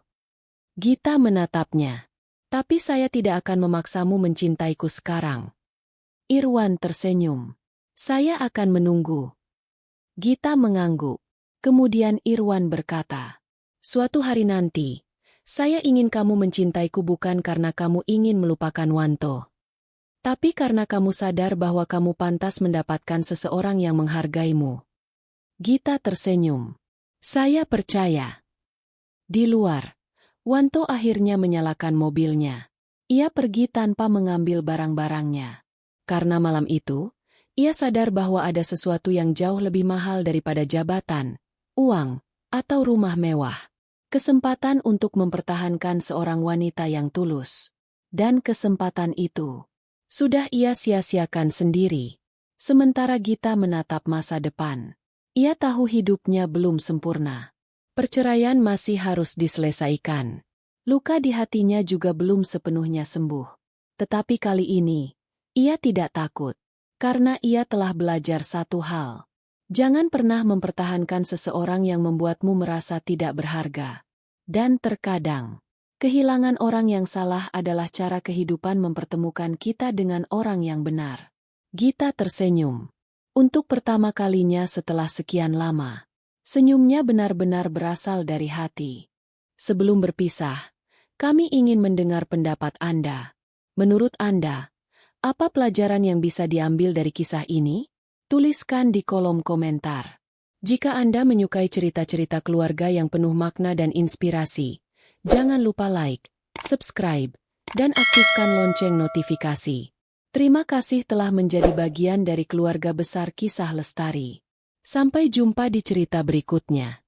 Gita menatapnya. Tapi saya tidak akan memaksamu mencintaiku sekarang. Irwan tersenyum. Saya akan menunggu. Gita mengangguk. Kemudian Irwan berkata, suatu hari nanti, saya ingin kamu mencintaiku bukan karena kamu ingin melupakan Wanto. Tapi karena kamu sadar bahwa kamu pantas mendapatkan seseorang yang menghargaimu. Gita tersenyum. Saya percaya. Di luar, Wanto akhirnya menyalakan mobilnya. Ia pergi tanpa mengambil barang-barangnya. Karena malam itu, ia sadar bahwa ada sesuatu yang jauh lebih mahal daripada jabatan, uang, atau rumah mewah. Kesempatan untuk mempertahankan seorang wanita yang tulus. Dan kesempatan itu sudah ia sia-siakan sendiri. Sementara Gita menatap masa depan. Ia tahu hidupnya belum sempurna. Perceraian masih harus diselesaikan. Luka di hatinya juga belum sepenuhnya sembuh. Tetapi kali ini, ia tidak takut. Karena ia telah belajar satu hal. Jangan pernah mempertahankan seseorang yang membuatmu merasa tidak berharga. Dan terkadang, kehilangan orang yang salah adalah cara kehidupan mempertemukan kita dengan orang yang benar. Gita tersenyum. Untuk pertama kalinya setelah sekian lama, senyumnya benar-benar berasal dari hati. Sebelum berpisah, kami ingin mendengar pendapat Anda. Menurut Anda, apa pelajaran yang bisa diambil dari kisah ini? Tuliskan di kolom komentar. Jika Anda menyukai cerita-cerita keluarga yang penuh makna dan inspirasi, jangan lupa like, subscribe, dan aktifkan lonceng notifikasi. Terima kasih telah menjadi bagian dari keluarga besar Kisah Lestari. Sampai jumpa di cerita berikutnya.